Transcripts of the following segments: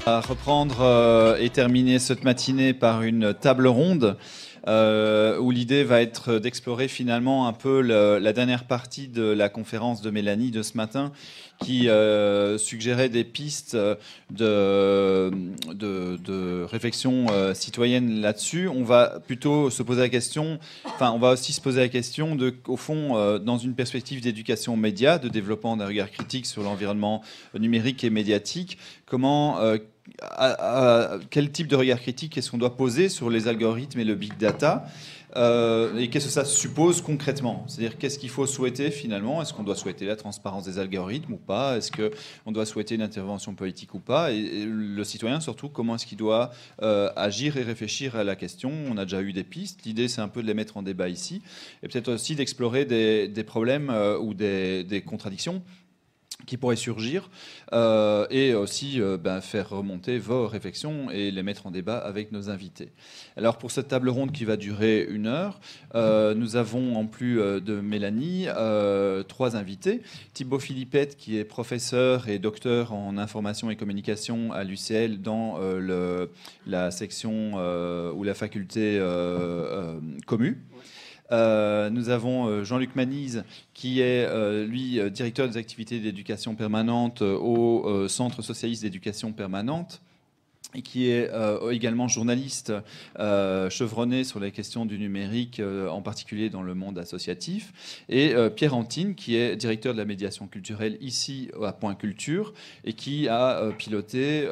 À reprendre et terminer cette matinée par une table ronde où l'idée va être d'explorer finalement un peu la dernière partie de la conférence de Mélanie de ce matin qui suggérait des pistes de réflexion citoyenne là-dessus. On va plutôt se poser la question, on va aussi se poser la question au fond, dans une perspective d'éducation aux médias, de développement d'un regard critique sur l'environnement numérique et médiatique, quel type de regard critique est-ce qu'on doit poser sur les algorithmes et le big data et qu'est-ce que ça suppose concrètement? C'est-à-dire qu'est-ce qu'il faut souhaiter finalement? Est-ce qu'on doit souhaiter la transparence des algorithmes ou pas? Est-ce qu'on doit souhaiter une intervention politique ou pas? Et le citoyen surtout, comment est-ce qu'il doit agir et réfléchir à la question? On a déjà eu des pistes. L'idée c'est un peu de les mettre en débat ici et peut-être aussi d'explorer des problèmes ou des contradictions qui pourraient surgir et aussi faire remonter vos réflexions et les mettre en débat avec nos invités. Alors pour cette table ronde qui va durer 1 heure, nous avons en plus de Mélanie 3 invités. Thibaut Philippette qui est professeur et docteur en information et communication à l'UCL dans la section ou la faculté Commu. Nous avons Jean-Luc Manise, qui est, lui, directeur des activités d'éducation permanente au Centre socialiste d'éducation permanente, et qui est également journaliste chevronné sur les questions du numérique, en particulier dans le monde associatif, et Pierre Antine, qui est directeur de la médiation culturelle ici à Point Culture, et qui a piloté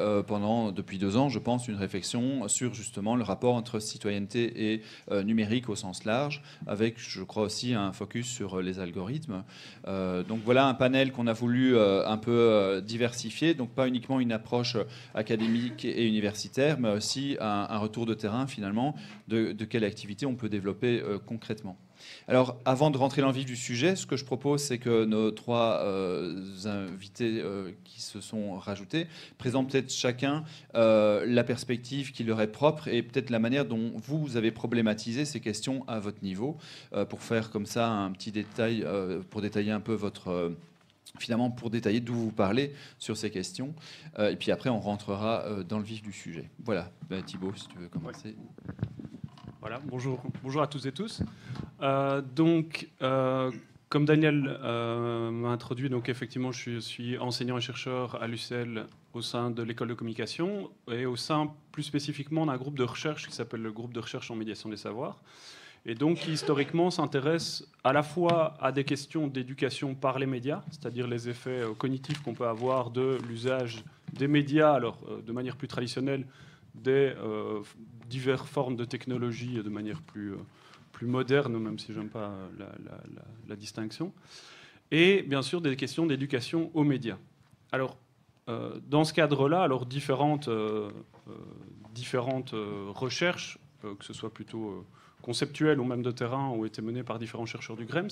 depuis 2 ans, je pense, une réflexion sur justement le rapport entre citoyenneté et numérique au sens large, avec, je crois aussi, un focus sur les algorithmes. Donc voilà un panel qu'on a voulu un peu diversifier, donc pas uniquement une approche académique et universitaire, mais aussi un retour de terrain finalement de quelle activité on peut développer concrètement. Alors, avant de rentrer dans le vif du sujet, ce que je propose, c'est que nos 3 invités qui se sont rajoutés présentent peut-être chacun la perspective qui leur est propre et peut-être la manière dont vous avez problématisé ces questions à votre niveau, pour faire comme ça un petit détail, pour détailler un peu finalement, pour détailler d'où vous parlez sur ces questions. Et puis après, on rentrera dans le vif du sujet. Voilà, Thibaut, si tu veux commencer. Voilà, bonjour à toutes et tous. Comme Daniel m'a introduit, donc effectivement, je suis enseignant et chercheur à l'UCL au sein de l'école de communication et au sein plus spécifiquement d'un groupe de recherche qui s'appelle le groupe de recherche en médiation des savoirs. Et donc, qui historiquement s'intéresse à la fois à des questions d'éducation par les médias, c'est-à-dire les effets cognitifs qu'on peut avoir de l'usage des médias, alors de manière plus traditionnelle, des diverses formes de technologie de manière plus moderne, même si je n'aime pas la distinction, et bien sûr des questions d'éducation aux médias. Alors, dans ce cadre-là, alors différentes recherches, que ce soit plutôt conceptuelles ou même de terrain, ont été menées par différents chercheurs du GREMS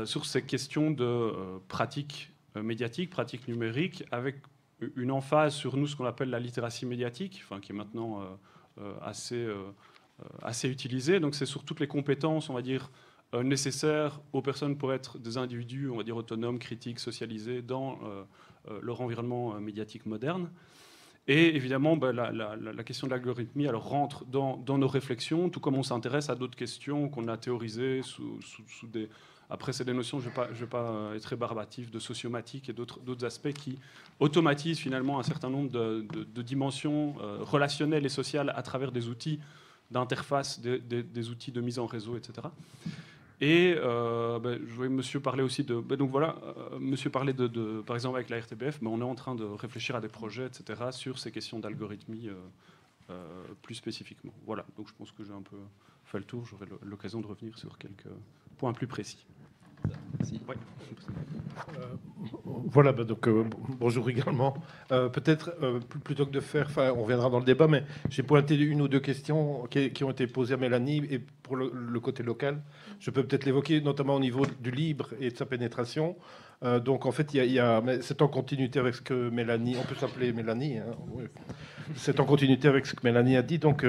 sur ces questions de pratiques médiatiques, pratiques numériques, avec une emphase sur ce qu'on appelle la littératie médiatique, qui est maintenant assez utilisée. Donc c'est sur toutes les compétences, on va dire, nécessaires aux personnes pour être des individus, on va dire, autonomes, critiques, socialisés dans leur environnement médiatique moderne. Et évidemment, la question de l'algorithmie rentre dans nos réflexions, tout comme on s'intéresse à d'autres questions qu'on a théorisées sous des... Après, c'est des notions, je ne vais pas être rébarbatif, de sociomatique et d'autres aspects qui automatisent finalement un certain nombre de dimensions relationnelles et sociales à travers des outils d'interface, des outils de mise en réseau, etc. Et je voyais monsieur parler aussi de... donc voilà, monsieur parlait par exemple avec la RTBF, on est en train de réfléchir à des projets, etc., sur ces questions d'algorithmie plus spécifiquement. Voilà, donc je pense que j'ai un peu fait le tour, j'aurai l'occasion de revenir sur quelques points plus précis. Merci. Oui. Voilà, bonjour également. Peut-être, plutôt que de faire... on reviendra dans le débat, mais j'ai pointé 1 ou 2 questions qui ont été posées à Mélanie, et pour le côté local, je peux peut-être l'évoquer, notamment au niveau du libre et de sa pénétration. Donc, en fait, mais c'est en continuité avec ce que Mélanie... On peut s'appeler Mélanie, hein, oui. C'est en continuité avec ce que Mélanie a dit, donc...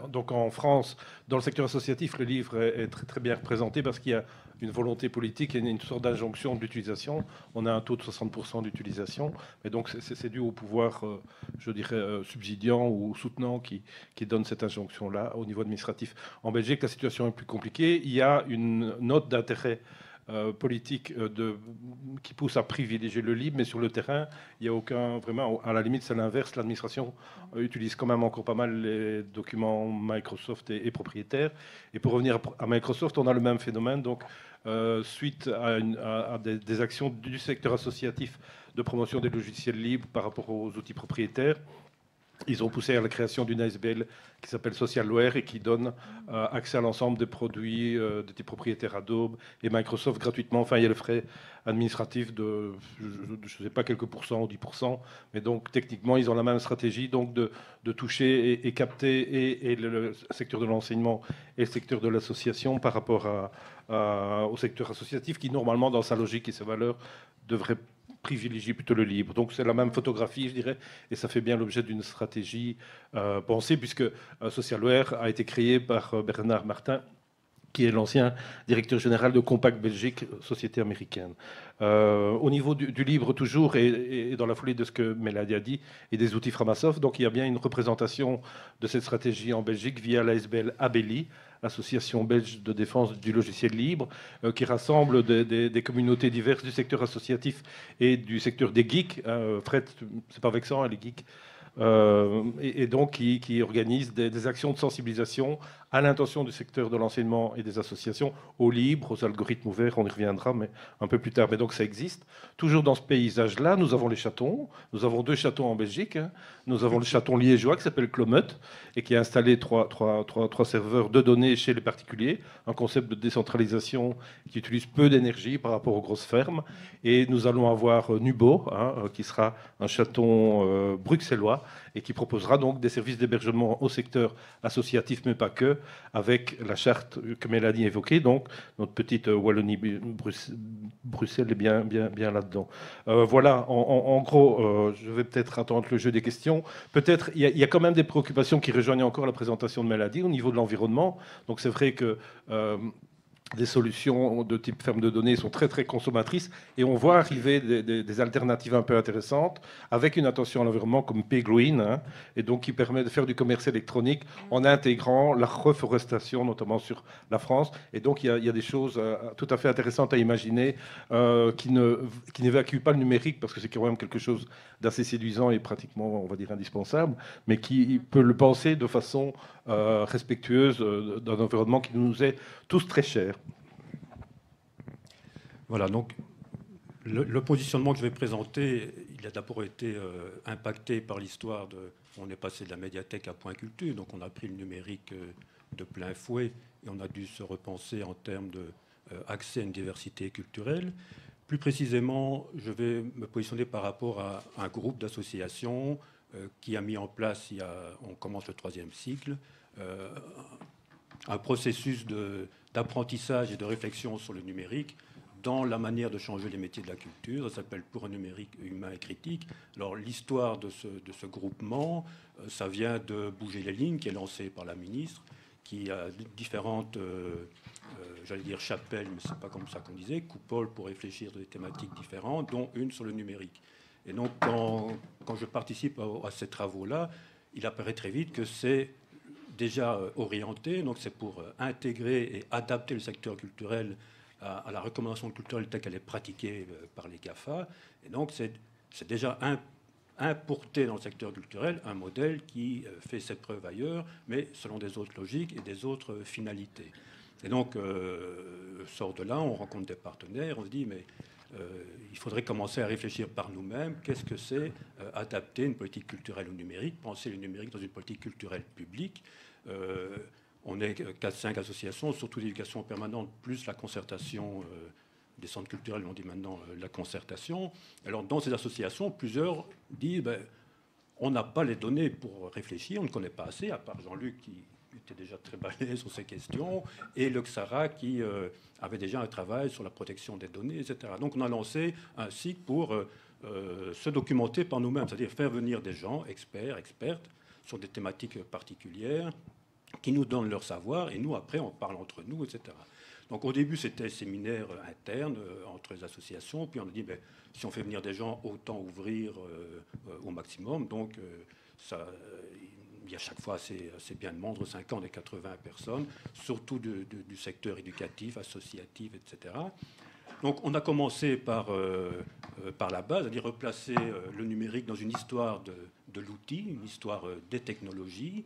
Donc en France, dans le secteur associatif, le livre est très, très bien représenté parce qu'il y a une volonté politique et une sorte d'injonction d'utilisation. On a un taux de 60% d'utilisation, et donc c'est dû au pouvoir, je dirais, subsidiant ou soutenant qui donne cette injonction-là au niveau administratif. En Belgique, la situation est plus compliquée. Il y a une note d'intérêt politique qui pousse à privilégier le libre, mais sur le terrain, il n'y a aucun, vraiment, à la limite, c'est l'inverse. L'administration utilise quand même encore pas mal les documents Microsoft et propriétaires. Et pour revenir à Microsoft, on a le même phénomène. Donc, suite à des actions du secteur associatif de promotion des logiciels libres par rapport aux outils propriétaires, ils ont poussé à la création d'une ASBL qui s'appelle Socialware et qui donne accès à l'ensemble des produits des propriétaires Adobe et Microsoft gratuitement. Enfin, il y a le frais administratif de, je ne sais pas, quelques pourcents ou 10%. Mais donc, techniquement, ils ont la même stratégie donc de toucher et capter et le secteur de l'enseignement et le secteur de l'association par rapport au secteur associatif qui, normalement, dans sa logique et ses valeurs, devrait privilégie plutôt le libre. Donc c'est la même photographie, je dirais, et ça fait bien l'objet d'une stratégie pensée, puisque Socialware a été créé par Bernard Martin, qui est l'ancien directeur général de Compaq Belgique, société américaine. Au niveau du libre, toujours, et dans la foulée de ce que Mélanie a dit, et des outils Framasoft, donc il y a bien une représentation de cette stratégie en Belgique via l'ASBL Abeli, Association belge de défense du logiciel libre, qui rassemble des communautés diverses du secteur associatif et du secteur des geeks. Fred, c'est pas vexant, hein, les geeks. Et donc qui organise des actions de sensibilisation à l'intention du secteur de l'enseignement et des associations, au libre, aux algorithmes ouverts, on y reviendra, mais un peu plus tard. Mais donc ça existe. Toujours dans ce paysage-là, nous avons les chatons. Nous avons 2 chatons en Belgique. Hein. Nous avons le chaton liégeois qui s'appelle Clomut et qui a installé trois serveurs de données chez les particuliers, un concept de décentralisation qui utilise peu d'énergie par rapport aux grosses fermes. Et nous allons avoir Nubo, hein, qui sera un chaton bruxellois et qui proposera donc des services d'hébergement au secteur associatif, mais pas que, avec la charte que Mélanie évoquait, donc notre petite Wallonie-Bruxelles est bien là-dedans. Voilà, en gros, je vais peut-être attendre le jeu des questions. Peut-être, il y a quand même des préoccupations qui rejoignent encore la présentation de Mélanie au niveau de l'environnement. Donc c'est vrai que des solutions de type ferme de données sont très très consommatrices et on voit arriver des alternatives un peu intéressantes avec une attention à l'environnement comme Paygreen, hein, et donc qui permet de faire du commerce électronique en intégrant la reforestation notamment sur la France. Et donc il y a des choses tout à fait intéressantes à imaginer qui n'évacuent pas le numérique parce que c'est quand même quelque chose d'assez séduisant et pratiquement, on va dire, indispensable, mais qui peut le penser de façon respectueuse d'un environnement qui nous est tous très cher. Voilà, donc le positionnement que je vais présenter, il a d'abord été impacté par l'histoire de... On est passé de la médiathèque à Point Culture, donc on a pris le numérique de plein fouet et on a dû se repenser en termes d'accès à une diversité culturelle. Plus précisément, je vais me positionner par rapport à un groupe d'associations qui a mis en place, on commence le 3e cycle, un processus d'apprentissage et de réflexion sur le numérique dans la manière de changer les métiers de la culture. Ça s'appelle Pour un numérique humain et critique. Alors l'histoire de ce groupement, ça vient de Bouger les lignes, qui est lancé par la ministre, qui a différentes, j'allais dire chapelles, mais c'est pas comme ça qu'on disait, coupoles pour réfléchir des thématiques différentes, dont une sur le numérique. Et donc quand je participe à ces travaux-là, il apparaît très vite que c'est déjà orienté, donc c'est pour intégrer et adapter le secteur culturel à la recommandation culturelle telle qu'elle est pratiquée par les GAFA. Et donc c'est déjà importer dans le secteur culturel un modèle qui fait ses preuves ailleurs, mais selon des autres logiques et des autres finalités. Et donc, sort de là, on rencontre des partenaires, on se dit, mais il faudrait commencer à réfléchir par nous-mêmes. Qu'est-ce que c'est adapter une politique culturelle au numérique, penser le numérique dans une politique culturelle publique. On est 4-5 associations, surtout l'éducation permanente, plus la concertation des centres culturels, on dit maintenant la concertation. Alors, dans ces associations, plusieurs disent, on n'a pas les données pour réfléchir, on ne connaît pas assez, à part Jean-Luc qui était déjà très balèze sur ces questions, et le XARA qui avait déjà un travail sur la protection des données, etc. Donc, on a lancé un cycle pour se documenter par nous-mêmes, c'est-à-dire faire venir des gens, experts, expertes, sur des thématiques particulières, qui nous donnent leur savoir, et nous, après, on parle entre nous, etc. Donc au début, c'était séminaire interne entre les associations, puis on a dit, ben, si on fait venir des gens, autant ouvrir au maximum. Donc il y a chaque fois assez bien de monde, entre 50 et 80 personnes, surtout du secteur éducatif, associatif, etc. Donc on a commencé par la base, c'est-à-dire replacer le numérique dans une histoire de l'outil, une histoire des technologies,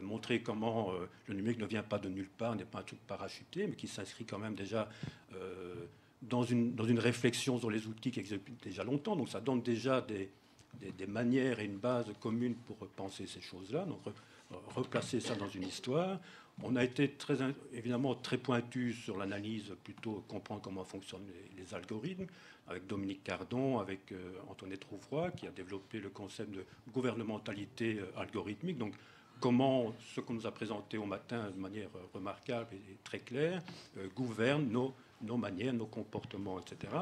montrer comment le numérique ne vient pas de nulle part, n'est pas un truc parachuté, mais qui s'inscrit quand même déjà dans une réflexion sur les outils qui existent déjà longtemps. Donc ça donne déjà des manières et une base commune pour penser ces choses-là. Donc replacer ça dans une histoire. On a été évidemment très pointu sur l'analyse, plutôt comprendre comment fonctionnent les algorithmes, avec Dominique Cardon, avec Antoinette Rouvroy, qui a développé le concept de gouvernementalité algorithmique. Donc, comment ce qu'on nous a présenté au matin de manière remarquable et très claire gouverne nos manières, nos comportements, etc.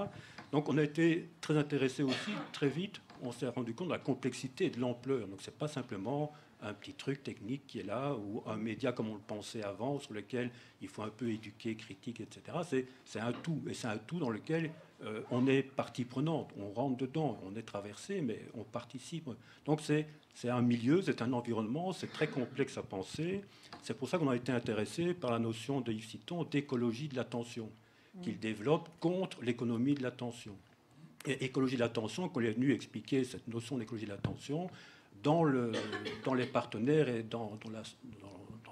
Donc, on a été très intéressé aussi, très vite, on s'est rendu compte de la complexité et de l'ampleur. Donc, ce n'est pas simplement un petit truc technique qui est là, ou un média comme on le pensait avant, sur lequel il faut un peu éduquer, critiquer, etc. C'est un tout, et c'est un tout dans lequel on est partie prenante, on rentre dedans, on est traversé, mais on participe. Donc c'est un milieu, c'est un environnement, c'est très complexe à penser. C'est pour ça qu'on a été intéressé par la notion de Yves Citon d'écologie de l'attention, qu'il développe contre l'économie de l'attention. Et écologie de l'attention, qu'on est venu expliquer cette notion d'écologie de l'attention, dans les partenaires et dans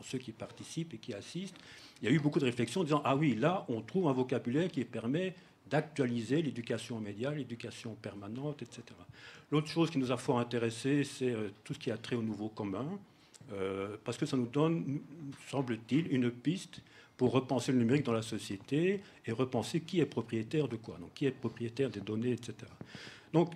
ceux qui participent et qui assistent, il y a eu beaucoup de réflexions en disant « Ah oui, là, on trouve un vocabulaire qui permet d'actualiser l'éducation aux médias, l'éducation permanente, etc. » L'autre chose qui nous a fort intéressé, c'est tout ce qui a trait au nouveau commun, parce que ça nous donne, semble-t-il, une piste pour repenser le numérique dans la société et repenser qui est propriétaire de quoi, donc qui est propriétaire des données, etc. Donc,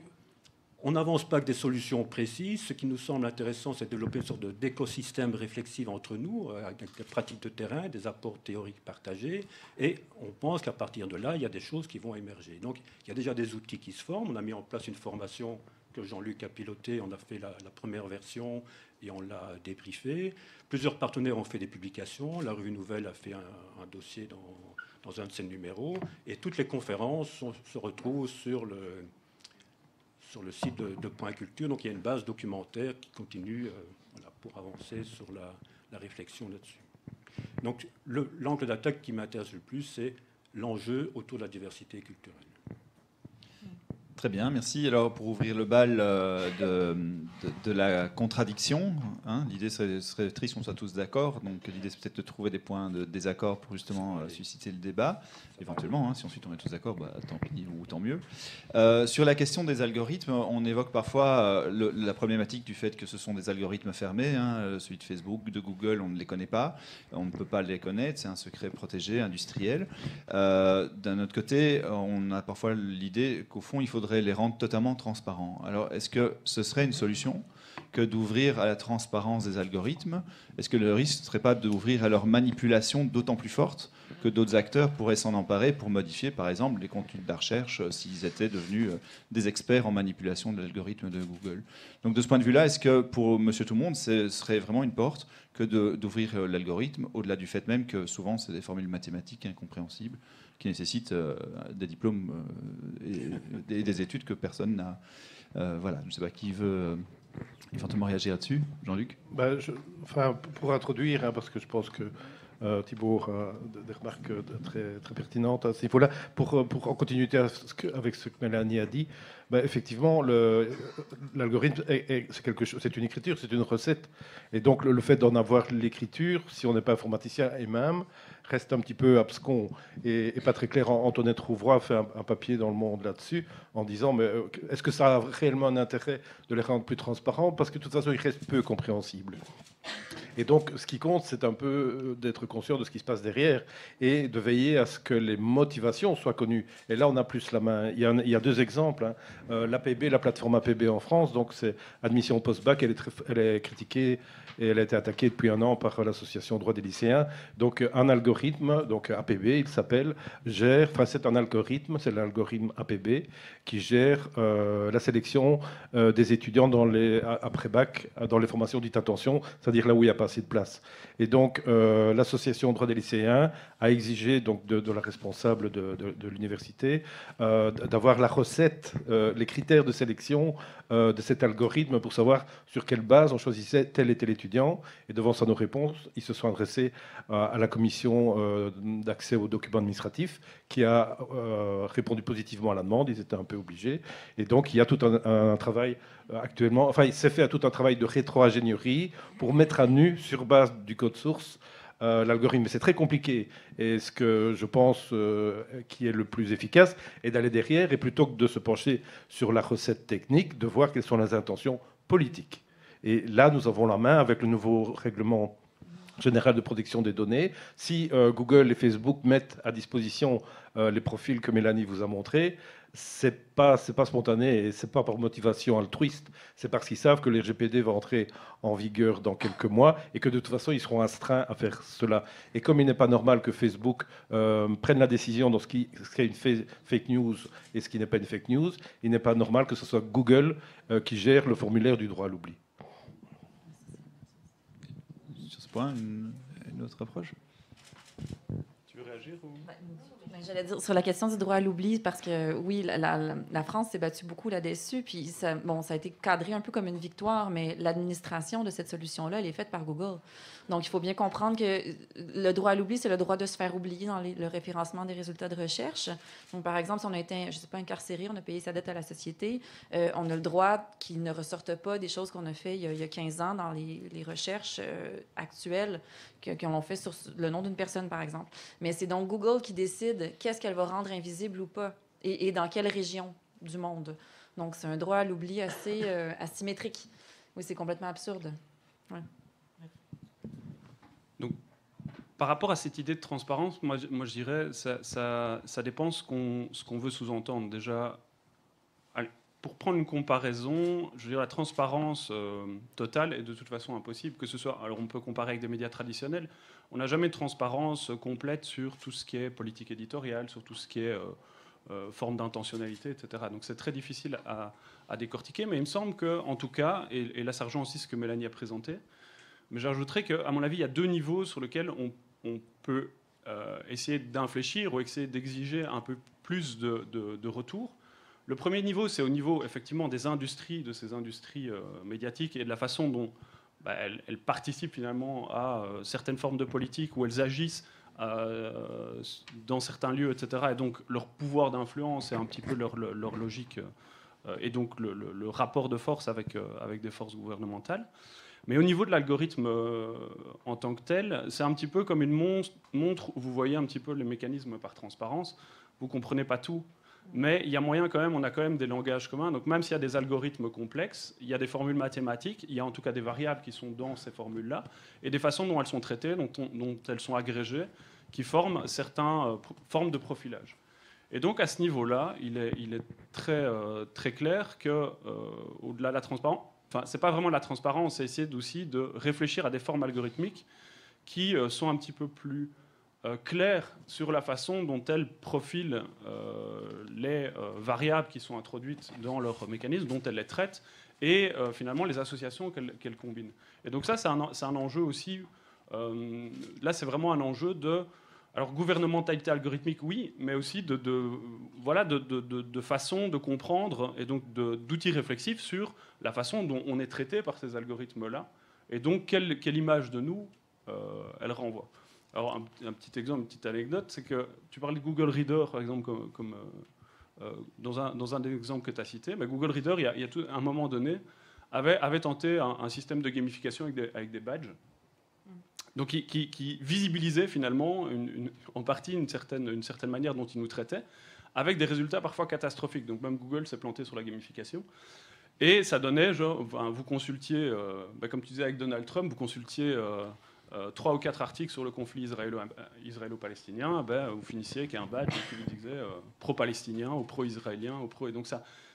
on n'avance pas avec des solutions précises. Ce qui nous semble intéressant, c'est de développer une sorte d'écosystème réflexif entre nous, avec des pratiques de terrain, des apports théoriques partagés. Et on pense qu'à partir de là, il y a des choses qui vont émerger. Donc, il y a déjà des outils qui se forment. On a mis en place une formation que Jean-Luc a pilotée. On a fait la première version et on l'a débriefée. Plusieurs partenaires ont fait des publications. La Revue Nouvelle a fait un dossier dans un de ses numéros. Et toutes les conférences se retrouvent sur le site de Point Culture. Donc il y a une base documentaire qui continue pour avancer sur la réflexion là-dessus. Donc l'angle d'attaque qui m'intéresse le plus, c'est l'enjeu autour de la diversité culturelle. Très bien, merci. Alors, pour ouvrir le bal de la contradiction, hein, l'idée serait triste qu'on soit tous d'accord. Donc, l'idée, c'est peut-être de trouver des points de désaccord pour justement susciter le débat. Éventuellement, hein, si ensuite on est tous d'accord, bah, tant pis ou tant mieux. Sur la question des algorithmes, on évoque parfois la problématique du fait que ce sont des algorithmes fermés. Hein, celui de Facebook, de Google, on ne les connaît pas. On ne peut pas les connaître. C'est un secret protégé, industriel. D'un autre côté, on a parfois l'idée qu'au fond, il faudrait les rendre totalement transparents. Alors, est-ce que ce serait une solution que d'ouvrir à la transparence des algorithmes? Est-ce que le risque ne serait pas d'ouvrir à leur manipulation d'autant plus forte que d'autres acteurs pourraient s'en emparer pour modifier, par exemple, les contenus de la recherche s'ils étaient devenus des experts en manipulation de l'algorithme de Google? Donc, de ce point de vue-là, est-ce que pour Monsieur Tout-le-Monde, ce serait vraiment une porte que d'ouvrir l'algorithme, au-delà du fait même que souvent, c'est des formules mathématiques incompréhensibles qui nécessitent des diplômes et des études que personne n'a. Voilà, je ne sais pas qui veut éventuellement réagir là-dessus. Jean-Luc? Pour introduire, hein, parce que je pense que Thibault a des remarques très, très pertinentes à ce niveau-là. Pour en continuité avec ce que Mélanie a dit, effectivement, l'algorithme, c'est une écriture, c'est une recette. Et donc, le fait d'en avoir l'écriture, si on n'est pas informaticien et même, reste un petit peu abscon et pas très clair. Antoinette Rouvroy a fait un papier dans Le Monde là-dessus, en disant, mais est-ce que ça a réellement un intérêt de les rendre plus transparents? Parce que de toute façon, ils restent peu compréhensibles. Et donc, ce qui compte, c'est un peu d'être conscient de ce qui se passe derrière et de veiller à ce que les motivations soient connues. Et là, on a plus la main. Il y a deux exemples, hein. L'APB, la plateforme APB en France, donc c'est admission post-bac, elle est critiquée et elle a été attaquée depuis un an par l'association Droits des lycéens. Donc, un algorithme, donc APB, il s'appelle, c'est un algorithme, c'est l'algorithme APB qui gère la sélection des étudiants après bac, dans les formations dites attention, c'est-à-dire là où il n'y a pas assez de place. Et donc, l'association Droits des lycéens a exigé donc, de la responsable de l'université d'avoir la recette, les critères de sélection de cet algorithme pour savoir sur quelle base on choisissait tel et tel étudiant. Et devant sa non-réponse, ils se sont adressés à la commission d'accès aux documents administratifs qui a répondu positivement à la demande. Ils étaient un peu obligés. Et donc, il y a tout un travail actuellement. Enfin, il s'est fait tout un travail de rétro-ingénierie pour mettre à nu, sur base du code source, l'algorithme. C'est très compliqué. Et ce que je pense qui est le plus efficace est d'aller derrière et plutôt que de se pencher sur la recette technique, de voir quelles sont les intentions politiques. Et là, nous avons la main avec le nouveau règlement général de protection des données. Si Google et Facebook mettent à disposition les profils que Mélanie vous a montrés, c'est pas spontané et c'est pas par motivation altruiste. C'est parce qu'ils savent que le RGPD va entrer en vigueur dans quelques mois et que de toute façon ils seront astreints à faire cela. Et comme il n'est pas normal que Facebook prenne la décision dans ce qui est une fake news et ce qui n'est pas une fake news, il n'est pas normal que ce soit Google qui gère le formulaire du droit à l'oubli. Sur ce point, une autre approche? Tu veux réagir ou... J'allais dire sur la question du droit à l'oubli, parce que oui, la France s'est battue beaucoup là-dessus, puis ça a été cadré un peu comme une victoire, mais l'administration de cette solution-là, elle est faite par Google. Donc, il faut bien comprendre que le droit à l'oubli, c'est le droit de se faire oublier dans le référencement des résultats de recherche. Donc, par exemple, si on a été, je sais pas, incarcéré, on a payé sa dette à la société, on a le droit qu'il ne ressorte pas des choses qu'on a fait il y a 15 ans dans les recherches actuelles qu'on fait sur le nom d'une personne, par exemple. Mais c'est donc Google qui décide qu'est-ce qu'elle va rendre invisible ou pas et dans quelle région du monde. Donc, c'est un droit à l'oubli assez asymétrique. Oui, c'est complètement absurde. Ouais. Donc, par rapport à cette idée de transparence, moi je dirais ça dépend ce qu'on veut sous-entendre. Déjà, pour prendre une comparaison, je veux dire la transparence totale est de toute façon impossible. Que ce soit, alors on peut comparer avec des médias traditionnels, on n'a jamais de transparence complète sur tout ce qui est politique éditoriale, sur tout ce qui est forme d'intentionnalité, etc. Donc c'est très difficile à décortiquer, mais il me semble que, en tout cas, et là ça rejoint aussi ce que Mélanie a présenté, mais j'ajouterais qu'à mon avis, il y a deux niveaux sur lesquels on peut essayer d'infléchir ou essayer d'exiger un peu plus de retour. Le premier niveau, c'est au niveau effectivement des industries, de ces industries médiatiques et de la façon dont elles participent finalement à certaines formes de politique, où elles agissent dans certains lieux, etc. Et donc leur pouvoir d'influence et un petit peu leur logique et donc le rapport de force avec des forces gouvernementales. Mais au niveau de l'algorithme en tant que tel, c'est un petit peu comme une montre où vous voyez un petit peu les mécanismes par transparence. Vous ne comprenez pas tout, mais il y a moyen quand même, on a quand même des langages communs. Donc même s'il y a des algorithmes complexes, il y a des formules mathématiques, il y a en tout cas des variables qui sont dans ces formules-là, et des façons dont elles sont traitées, dont elles sont agrégées, qui forment certaines formes de profilage. Et donc à ce niveau-là, il est très clair qu'au-delà de la transparence, enfin, c'est pas vraiment la transparence, c'est essayer aussi de réfléchir à des formes algorithmiques qui sont un petit peu plus claires sur la façon dont elles profilent les variables qui sont introduites dans leur mécanisme, dont elles les traitent, et finalement les associations qu'elles combinent. Et donc ça, c'est un enjeu aussi. Là, c'est vraiment un enjeu de... Alors, gouvernementalité algorithmique, oui, mais aussi de façon de comprendre et donc d'outils réflexifs sur la façon dont on est traité par ces algorithmes-là et donc quelle image de nous elle renvoie. Alors, un petit exemple, une petite anecdote, c'est que tu parlais de Google Reader, par exemple, comme dans un des exemples que tu as cité, mais Google Reader, il y a à un moment donné, avait tenté un système de gamification avec des badges. Donc, qui visibilisait finalement en partie une certaine manière dont il nous traitait, avec des résultats parfois catastrophiques. Donc même Google s'est planté sur la gamification. Et ça donnait, vous consultiez, comme tu disais avec Donald Trump, vous consultiez 3 ou 4 articles sur le conflit israélo-palestinien, vous finissiez avec un badge qui vous disait pro-palestinien ou pro-israélien. Et donc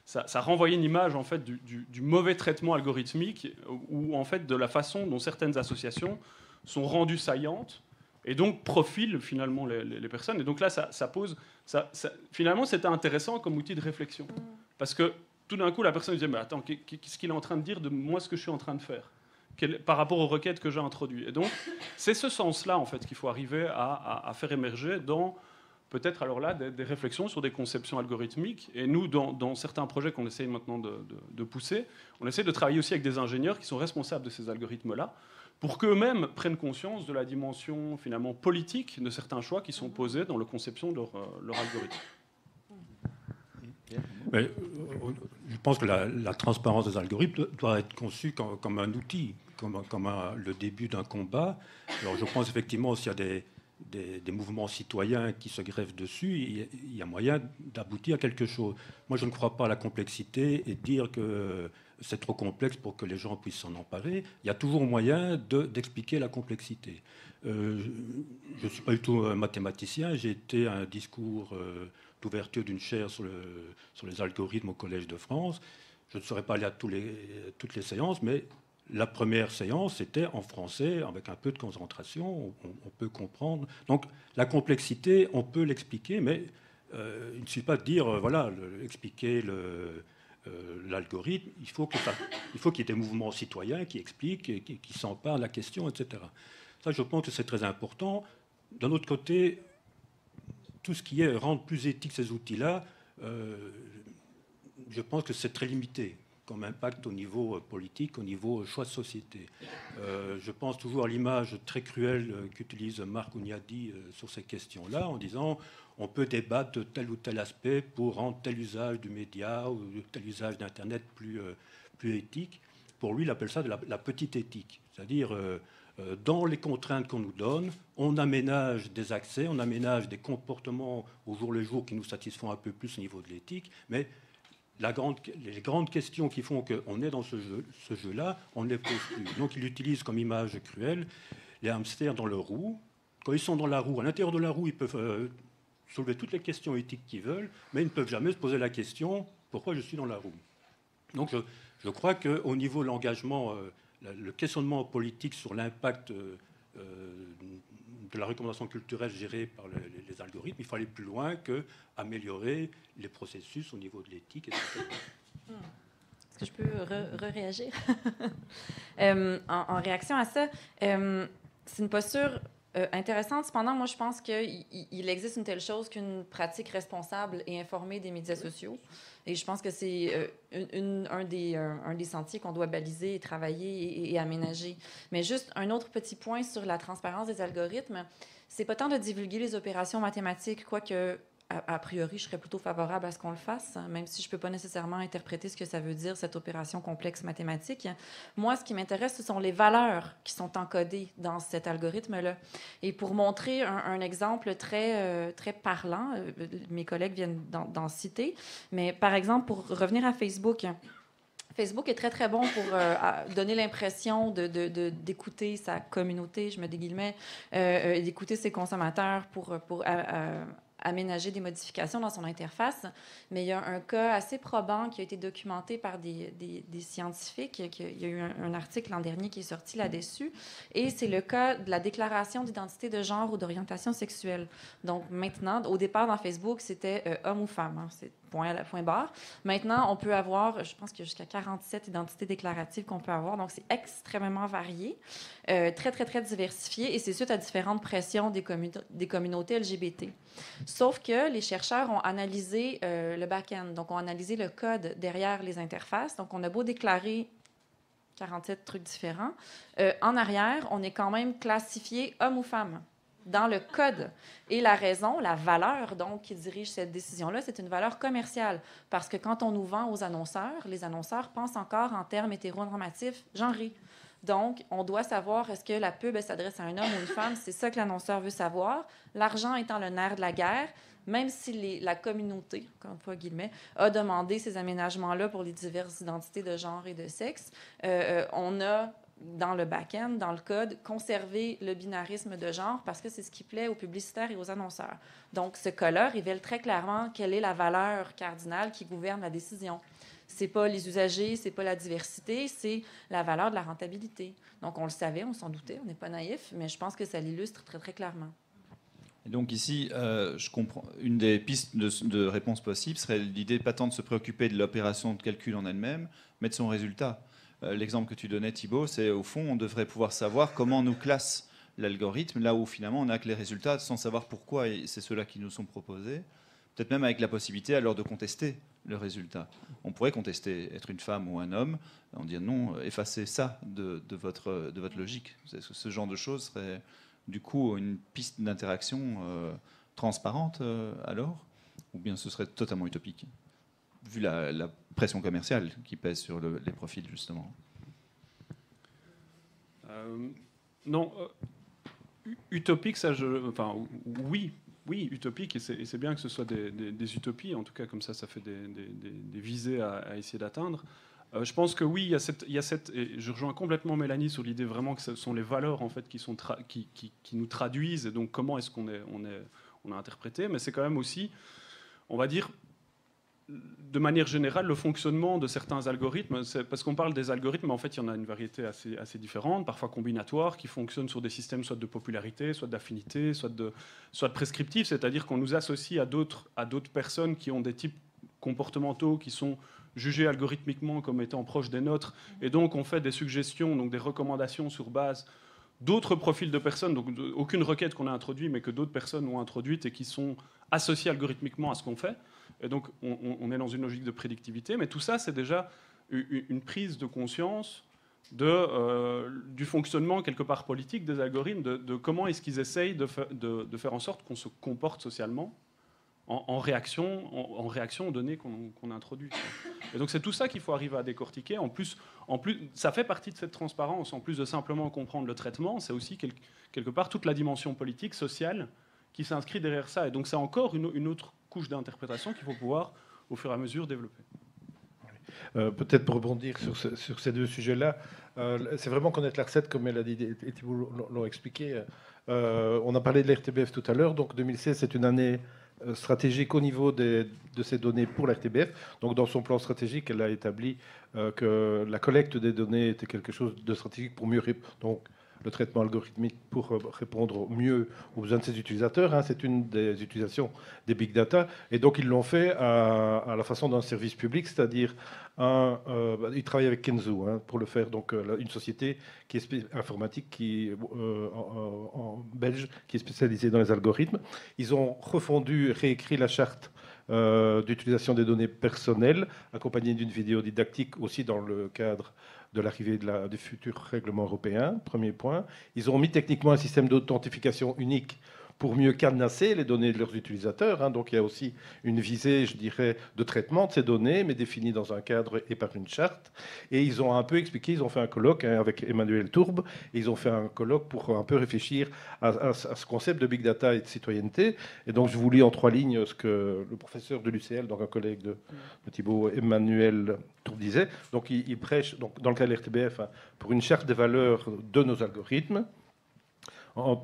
ça renvoyait une image en fait, du mauvais traitement algorithmique ou en fait, de la façon dont certaines associations sont rendues saillantes et donc profilent finalement les personnes. Et donc là, finalement, c'était intéressant comme outil de réflexion. Parce que tout d'un coup, la personne disait, mais attends, qu'est-ce qu'il est en train de dire de moi, ce que je suis en train de faire par rapport aux requêtes que j'ai introduites. Et donc, c'est ce sens-là, en fait, qu'il faut arriver à faire émerger dans, peut-être alors là, des réflexions sur des conceptions algorithmiques. Et nous, dans certains projets qu'on essaye maintenant de pousser, on essaie de travailler aussi avec des ingénieurs qui sont responsables de ces algorithmes-là, pour qu'eux-mêmes prennent conscience de la dimension, finalement, politique de certains choix qui sont posés dans la conception de leur algorithme. Mais, je pense que la transparence des algorithmes doit être conçue comme un outil, comme le début d'un combat. Alors je pense effectivement s'il y a des mouvements citoyens qui se greffent dessus, il y a moyen d'aboutir à quelque chose. Moi je ne crois pas à la complexité et dire que c'est trop complexe pour que les gens puissent s'en emparer. Il y a toujours moyen d'expliquer la complexité. Je ne suis pas du tout un mathématicien, j'ai été à un discours d'ouverture d'une chaire sur les algorithmes au Collège de France. Je ne serais pas allé à toutes les séances, mais la première séance, c'était en français, avec un peu de concentration, on peut comprendre. Donc la complexité, on peut l'expliquer, mais il ne suffit pas de dire, expliquer l'algorithme, il faut qu'il y ait des mouvements citoyens qui expliquent, qui s'emparent de la question, etc. Ça, je pense que c'est très important. D'un autre côté, tout ce qui est rendre plus éthique ces outils-là, je pense que c'est très limité comme impact au niveau politique, au niveau choix de société. Je pense toujours à l'image très cruelle qu'utilise Marc Ouniadi sur ces questions-là, en disant on peut débattre de tel ou tel aspect pour rendre tel usage du média ou tel usage d'Internet plus éthique. Pour lui, il appelle ça de la petite éthique, c'est-à-dire dans les contraintes qu'on nous donne, on aménage des accès, on aménage des comportements au jour le jour qui nous satisfont un peu plus au niveau de l'éthique, mais les grandes questions qui font qu'on est dans ce jeu-là, on ne les pose plus. Donc il utilise comme image cruelle les hamsters dans leur roue. Quand ils sont dans la roue, à l'intérieur de la roue, ils peuvent soulever toutes les questions éthiques qu'ils veulent, mais ils ne peuvent jamais se poser la question « pourquoi je suis dans la roue ?» Donc je crois qu'au niveau de l'engagement, le questionnement politique sur l'impact de la recommandation culturelle gérée par les algorithmes, il faut aller plus loin qu'améliorer les processus au niveau de l'éthique, etc. Est-ce que je peux réagir? En réaction à ça, c'est une posture intéressante. Cependant, moi, je pense qu'il existe une telle chose qu'une pratique responsable et informée des médias sociaux. Et je pense que c'est un des sentiers qu'on doit baliser et travailler et aménager. Mais juste un autre petit point sur la transparence des algorithmes, c'est pas tant de divulguer les opérations mathématiques, quoique a priori, je serais plutôt favorable à ce qu'on le fasse, même si je ne peux pas nécessairement interpréter ce que ça veut dire, cette opération complexe mathématique. Moi, ce qui m'intéresse, ce sont les valeurs qui sont encodées dans cet algorithme-là. Et pour montrer un exemple très parlant, mes collègues viennent d'en citer, mais par exemple, pour revenir à Facebook, Facebook est très, très bon pour donner l'impression d'écouter sa communauté, je mets des guillemets, d'écouter ses consommateurs pour aménager des modifications dans son interface. Mais il y a un cas assez probant qui a été documenté par des scientifiques. Il y a eu un article l'an dernier qui est sorti là-dessus. Et c'est le cas de la déclaration d'identité de genre ou d'orientation sexuelle. Donc maintenant, au départ dans Facebook, c'était homme ou femme. Hein, c'est point barre. Maintenant, on peut avoir, je pense qu'il y a jusqu'à 47 identités déclaratives qu'on peut avoir. Donc, c'est extrêmement varié, très, très, très diversifié. Et c'est suite à différentes pressions des communautés LGBT. Sauf que les chercheurs ont analysé le back-end. Donc, ont analysé le code derrière les interfaces. Donc, on a beau déclarer 47 trucs différents. En arrière, on est quand même classifié homme ou femme dans le code. Et la raison, la valeur donc, qui dirige cette décision-là, c'est une valeur commerciale. Parce que quand on nous vend aux annonceurs, les annonceurs pensent encore en termes hétéronormatifs genrés. Donc, on doit savoir est-ce que la pub s'adresse à un homme ou une femme. C'est ça que l'annonceur veut savoir. L'argent étant le nerf de la guerre, même si la communauté, encore une fois, guillemets, a demandé ces aménagements-là pour les diverses identités de genre et de sexe, on a, dans le back-end, dans le code, conservé le binarisme de genre parce que c'est ce qui plaît aux publicitaires et aux annonceurs. Donc, ce cas-là révèle très clairement quelle est la valeur cardinale qui gouverne la décision. C'est pas les usagers, c'est pas la diversité, c'est la valeur de la rentabilité. Donc, on le savait, on s'en doutait, on n'est pas naïf, mais je pense que ça l'illustre très, très clairement. Et donc ici, je comprends, une des pistes de réponse possible serait l'idée pas tant de se préoccuper de l'opération de calcul en elle-même, mais de son résultat. L'exemple que tu donnais, Thibaut, c'est au fond, on devrait pouvoir savoir comment nous classe l'algorithme, là où finalement on n'a que les résultats sans savoir pourquoi, et c'est ceux-là qui nous sont proposés. Peut-être même avec la possibilité alors de contester le résultat. On pourrait contester être une femme ou un homme, en dire non, effacez ça de votre logique. Ce genre de choses serait du coup une piste d'interaction transparente alors, ou bien ce serait totalement utopique, vu la pression commerciale qui pèse sur les profils justement. Non, utopique, ça, enfin, oui, utopique, et c'est bien que ce soit des utopies, en tout cas, comme ça fait des visées à essayer d'atteindre. Je pense que oui, il y a cette et je rejoins complètement Mélanie sur l'idée vraiment que ce sont les valeurs en fait qui nous traduisent, et donc comment est-ce qu'on a interprété, mais c'est quand même aussi, on va dire, de manière générale, le fonctionnement de certains algorithmes, parce qu'on parle des algorithmes, mais en fait, il y en a une variété assez différente, parfois combinatoires, qui fonctionnent sur des systèmes soit de popularité, soit d'affinité, soit de prescriptifs, c'est-à-dire qu'on nous associe à d'autres personnes qui ont des types comportementaux qui sont jugés algorithmiquement comme étant proches des nôtres, et donc on fait des suggestions, donc des recommandations sur base d'autres profils de personnes, donc aucune requête qu'on a introduite, mais que d'autres personnes ont introduite et qui sont associées algorithmiquement à ce qu'on fait. Et donc, on est dans une logique de prédictivité, mais tout ça, c'est déjà une prise de conscience du fonctionnement, quelque part politique, des algorithmes, de comment est-ce qu'ils essayent de faire en sorte qu'on se comporte socialement en réaction aux données qu'on introduit. Et donc, c'est tout ça qu'il faut arriver à décortiquer. En plus, ça fait partie de cette transparence. En plus de simplement comprendre le traitement, c'est aussi quelque part toute la dimension politique, sociale, qui s'inscrit derrière ça. Et donc, c'est encore une autre couche d'interprétation qu'il faut pouvoir, au fur et à mesure, développer. Peut-être pour rebondir sur ces deux sujets-là, c'est vraiment connaître la recette, comme Mélanie et Thibault l'ont expliqué. On a parlé de l'RTBF tout à l'heure, donc 2016, c'est une année stratégique au niveau de ces données pour l'RTBF. Donc, dans son plan stratégique, elle a établi que la collecte des données était quelque chose de stratégique pour mieux répondre. Donc, le traitement algorithmique pour répondre mieux aux besoins de ses utilisateurs. Hein, c'est une des utilisations des big data. Et donc, ils l'ont fait à la façon d'un service public, c'est-à-dire ils travaillent avec Kenzo pour le faire. Donc, une société qui est informatique, en belge, qui est spécialisée dans les algorithmes. Ils ont réécrit la charte d'utilisation des données personnelles, accompagnée d'une vidéo didactique aussi dans le cadre de l'arrivée du futur règlement européen, premier point. Ils ont mis techniquement un système d'authentification unique pour mieux cadenasser les données de leurs utilisateurs. Hein. Donc il y a aussi une visée, je dirais, de traitement de ces données, mais définie dans un cadre et par une charte. Et ils ont un peu expliqué, ils ont fait un colloque avec Emmanuel Tourbe, et ils ont fait un colloque pour un peu réfléchir à ce concept de big data et de citoyenneté. Et donc je vous lis en 3 lignes ce que le professeur de l'UCL, donc un collègue de Thibault, Emmanuel Tourbe, disait. Donc il prêche, donc, dans le cas de l'RTBF, pour une charte des valeurs de nos algorithmes.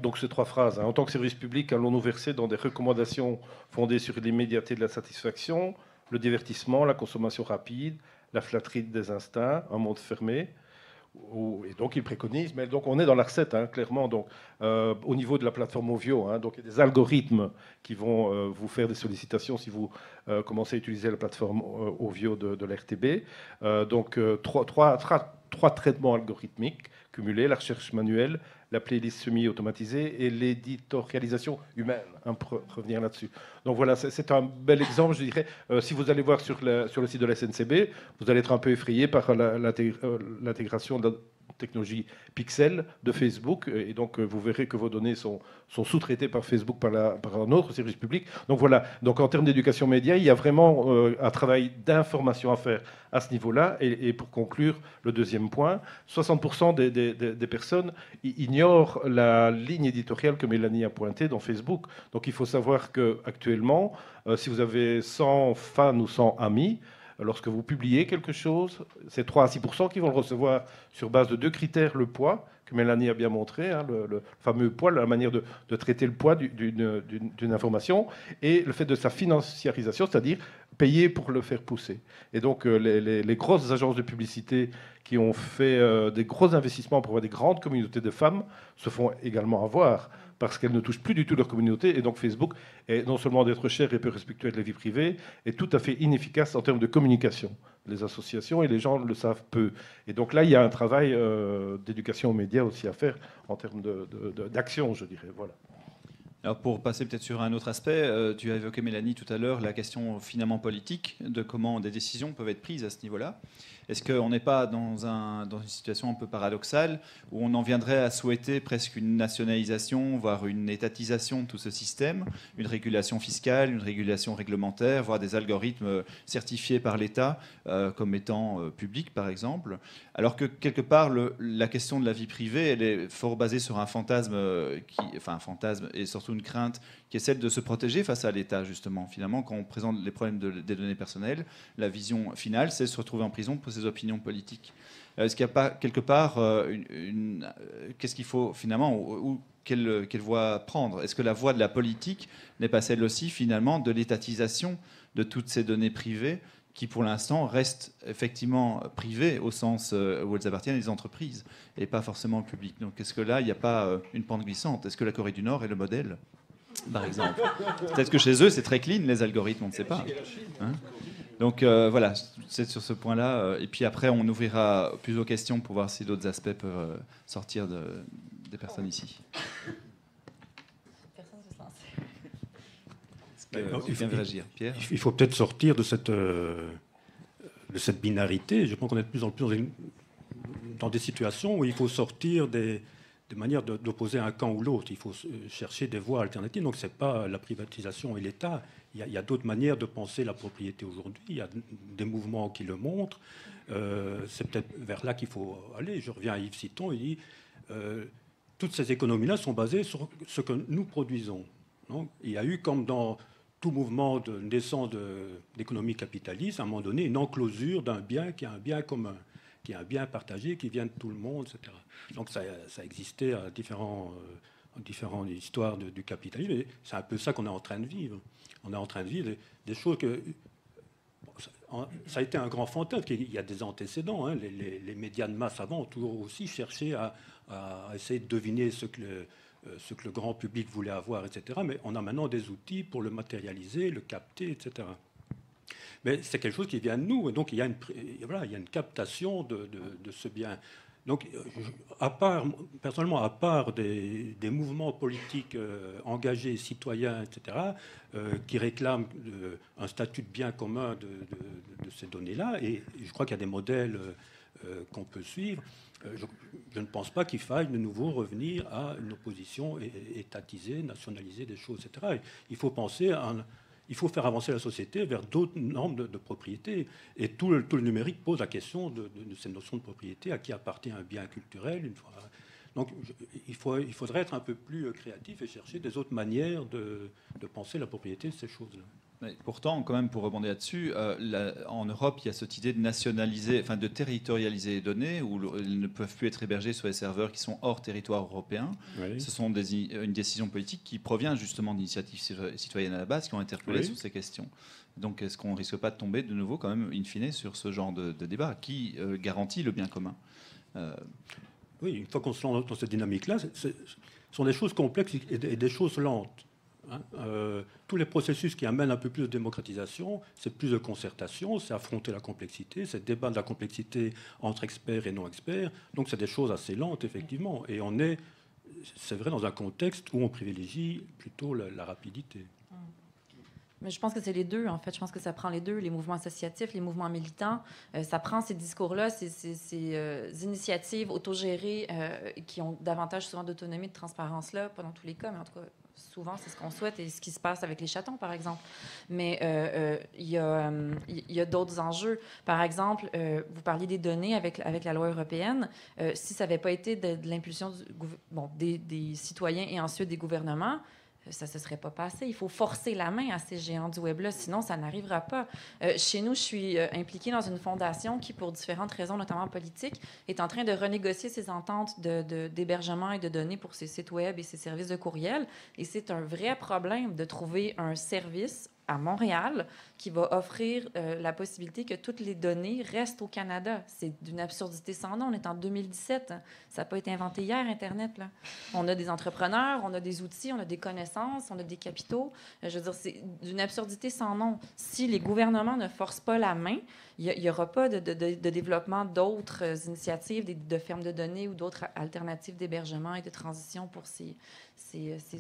Donc, ces 3 phrases. En tant que service public, allons-nous verser dans des recommandations fondées sur l'immédiateté de la satisfaction, le divertissement, la consommation rapide, la flatterie des instincts, un monde fermé. Et donc, il préconise. Mais donc, on est dans la recette, clairement. Donc, au niveau de la plateforme Ovio, donc il y a des algorithmes qui vont vous faire des sollicitations si vous commencez à utiliser la plateforme Ovio de l'RTB. Donc, 3 traitements algorithmiques cumulés, la recherche manuelle, la playlist semi-automatisée et l'éditorialisation humaine, pour revenir là-dessus. Donc voilà, c'est un bel exemple, je dirais. Si vous allez voir sur le site de la SNCB, vous allez être un peu effrayé par l'intégration technologie Pixel de Facebook, et donc vous verrez que vos données sont sous-traitées par Facebook par un autre service public. Donc voilà, donc en termes d'éducation média, il y a vraiment un travail d'information à faire à ce niveau-là. Et pour conclure, le deuxième point, 60% des personnes ignorent la ligne éditoriale que Mélanie a pointée dans Facebook. Donc il faut savoir qu'actuellement, si vous avez 100 fans ou 100 amis, lorsque vous publiez quelque chose, c'est 3 à 6% qui vont le recevoir sur base de 2 critères. Le poids, que Mélanie a bien montré, hein, le fameux poids, la manière de traiter le poids d'une information, et le fait de sa financiarisation, c'est-à-dire payer pour le faire pousser. Et donc les grosses agences de publicité qui ont fait des gros investissements pour avoir des grandes communautés de femmes se font également avoir, parce qu'elles ne touchent plus du tout leur communauté. Et donc Facebook est non seulement d'être cher et peu respectueux de la vie privée, est tout à fait inefficace en termes de communication. Les associations et les gens le savent peu. Et donc là, il y a un travail d'éducation aux médias aussi à faire en termes d'action, je dirais. Voilà. Alors pour passer peut-être sur un autre aspect, tu as évoqué, Mélanie, tout à l'heure, la question finalement politique, de comment des décisions peuvent être prises à ce niveau-là. Est-ce qu'on n'est pas dans une situation un peu paradoxale où on en viendrait à souhaiter presque une nationalisation, voire une étatisation de tout ce système, une régulation fiscale, une régulation réglementaire, voire des algorithmes certifiés par l'État comme étant publics, par exemple, alors que quelque part, la question de la vie privée, elle est fort basée sur un fantasme, un fantasme et surtout une crainte qui est celle de se protéger face à l'État, justement. Finalement, quand on présente les problèmes des données personnelles, la vision finale, c'est se retrouver en prison pour ses opinions politiques. Est-ce qu'il n'y a pas, quelque part, qu'est-ce qu'il faut, finalement, quelle voie prendre? Est-ce que la voie de la politique n'est pas celle aussi, finalement, de l'étatisation de toutes ces données privées qui, pour l'instant, restent effectivement privées au sens où elles appartiennent à des entreprises et pas forcément au public? Donc, est-ce que là, il n'y a pas une pente glissante? Est-ce que la Corée du Nord est le modèle, par exemple? Peut-être que chez eux, c'est très clean, les algorithmes, on ne sait pas. Hein? Donc voilà, c'est sur ce point-là. Et puis après, on ouvrira plus aux questions pour voir si d'autres aspects peuvent sortir des personnes ici. Personne ne se lance. Il vient de réagir. Pierre? Il faut peut-être sortir de cette binarité. Je pense qu'on est de plus en plus dans des situations où il faut sortir des manières d'opposer un camp ou l'autre. Il faut chercher des voies alternatives. Donc, ce n'est pas la privatisation et l'État. Il y a d'autres manières de penser la propriété aujourd'hui. Il y a des mouvements qui le montrent. C'est peut-être vers là qu'il faut aller. Je reviens à Yves Citon. Il dit toutes ces économies-là sont basées sur ce que nous produisons. Donc, il y a eu, comme dans tout mouvement de naissance d'économie capitaliste, à un moment donné, une enclosure d'un bien qui est un bien commun, qui est un bien partagé, qui vient de tout le monde, etc. Donc ça existait à différentes histoires du capitalisme. Et c'est un peu ça qu'on est en train de vivre. On est en train de vivre des choses que... Ça a été un grand fantasme. Il y a des antécédents. Hein. Les médias de masse avant ont toujours aussi cherché à essayer de deviner ce que le grand public voulait avoir, etc. Mais on a maintenant des outils pour le matérialiser, le capter, etc. Mais c'est quelque chose qui vient de nous. Et donc, il y a une captation de ce bien. Donc, personnellement, à part des mouvements politiques engagés, citoyens, etc., qui réclament un statut de bien commun de ces données-là, et je crois qu'il y a des modèles qu'on peut suivre, je ne pense pas qu'il faille de nouveau revenir à une opposition étatisée, nationaliser des choses, etc. Il faut penser il faut faire avancer la société vers d'autres normes de propriété. Et tout le numérique pose la question de cette notion de propriété, à qui appartient un bien culturel. Une fois. Donc il faudrait être un peu plus créatif et chercher des autres manières de penser la propriété de ces choses-là. Mais pourtant, quand même, pour rebondir là-dessus, en Europe, il y a cette idée de nationaliser, enfin de territorialiser les données, où elles ne peuvent plus être hébergées sur les serveurs qui sont hors territoire européen. Oui. Ce sont une décision politique qui provient justement d'initiatives citoyennes à la base qui ont interpellé sur ces questions. Donc, est-ce qu'on ne risque pas de tomber de nouveau, quand même, in fine, sur ce genre de débat qui garantit le bien commun? Oui, une fois qu'on se lance dans cette dynamique-là, ce sont des choses complexes et des choses lentes. Tous les processus qui amènent un peu plus de démocratisation, c'est plus de concertation, c'est affronter la complexité, c'est débattre de la complexité entre experts et non-experts. Donc c'est des choses assez lentes, effectivement. Et c'est vrai, dans un contexte où on privilégie plutôt la rapidité. Mais je pense que c'est les deux, en fait. Je pense que ça prend les deux, les mouvements associatifs, les mouvements militants. Ça prend ces discours-là, ces initiatives autogérées qui ont davantage souvent d'autonomie, de transparence-là, pas dans tous les cas, mais en tout cas, souvent, c'est ce qu'on souhaite et ce qui se passe avec les chatons, par exemple. Mais il y a d'autres enjeux. Par exemple, vous parliez des données avec la loi européenne. Si ça n'avait pas été de l'impulsion des citoyens et ensuite des gouvernements, ça ne se serait pas passé. Il faut forcer la main à ces géants du Web-là, sinon ça n'arrivera pas. Chez nous, je suis impliquée dans une fondation qui, pour différentes raisons, notamment politiques, est en train de renégocier ses ententes d'hébergement et de données pour ses sites Web et ses services de courriel. Et c'est un vrai problème de trouver un service à Montréal qui va offrir la possibilité que toutes les données restent au Canada. C'est d'une absurdité sans nom. On est en 2017. Ça n'a pas été inventé hier, Internet. Là. On a des entrepreneurs, on a des outils, on a des connaissances, on a des capitaux. Je veux dire, c'est d'une absurdité sans nom. Si les gouvernements ne forcent pas la main, il n'y aura pas de développement d'autres initiatives, de fermes de données ou d'autres alternatives d'hébergement et de transition pour ces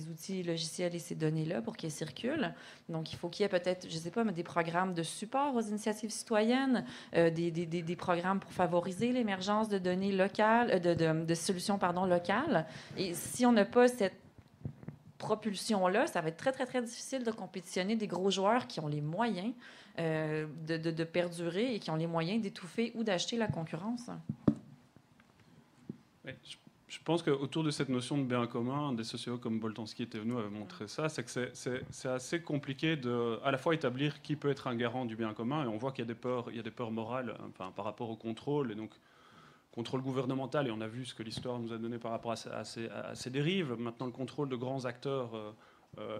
outils logiciels et ces données-là pour qu'elles circulent. Donc, il faut qu'il y ait peut-être, je ne sais pas, mais des programmes de support aux initiatives citoyennes, des programmes pour favoriser l'émergence de données locales, de solutions locales. Et si on n'a pas cette propulsion-là, ça va être très, très, très difficile de compétitionner des gros joueurs qui ont les moyens de perdurer et qui ont les moyens d'étouffer ou d'acheter la concurrence. Oui, je pense qu'autour de cette notion de bien commun, des sociologues comme Boltanski et Thévenot avaient montré ça, c'est que c'est assez compliqué de à la fois établir qui peut être un garant du bien commun, et on voit qu'il y a des peurs morales par rapport au contrôle, et donc contrôle gouvernemental, et on a vu ce que l'histoire nous a donné par rapport à ces dérives. Maintenant, le contrôle de grands acteurs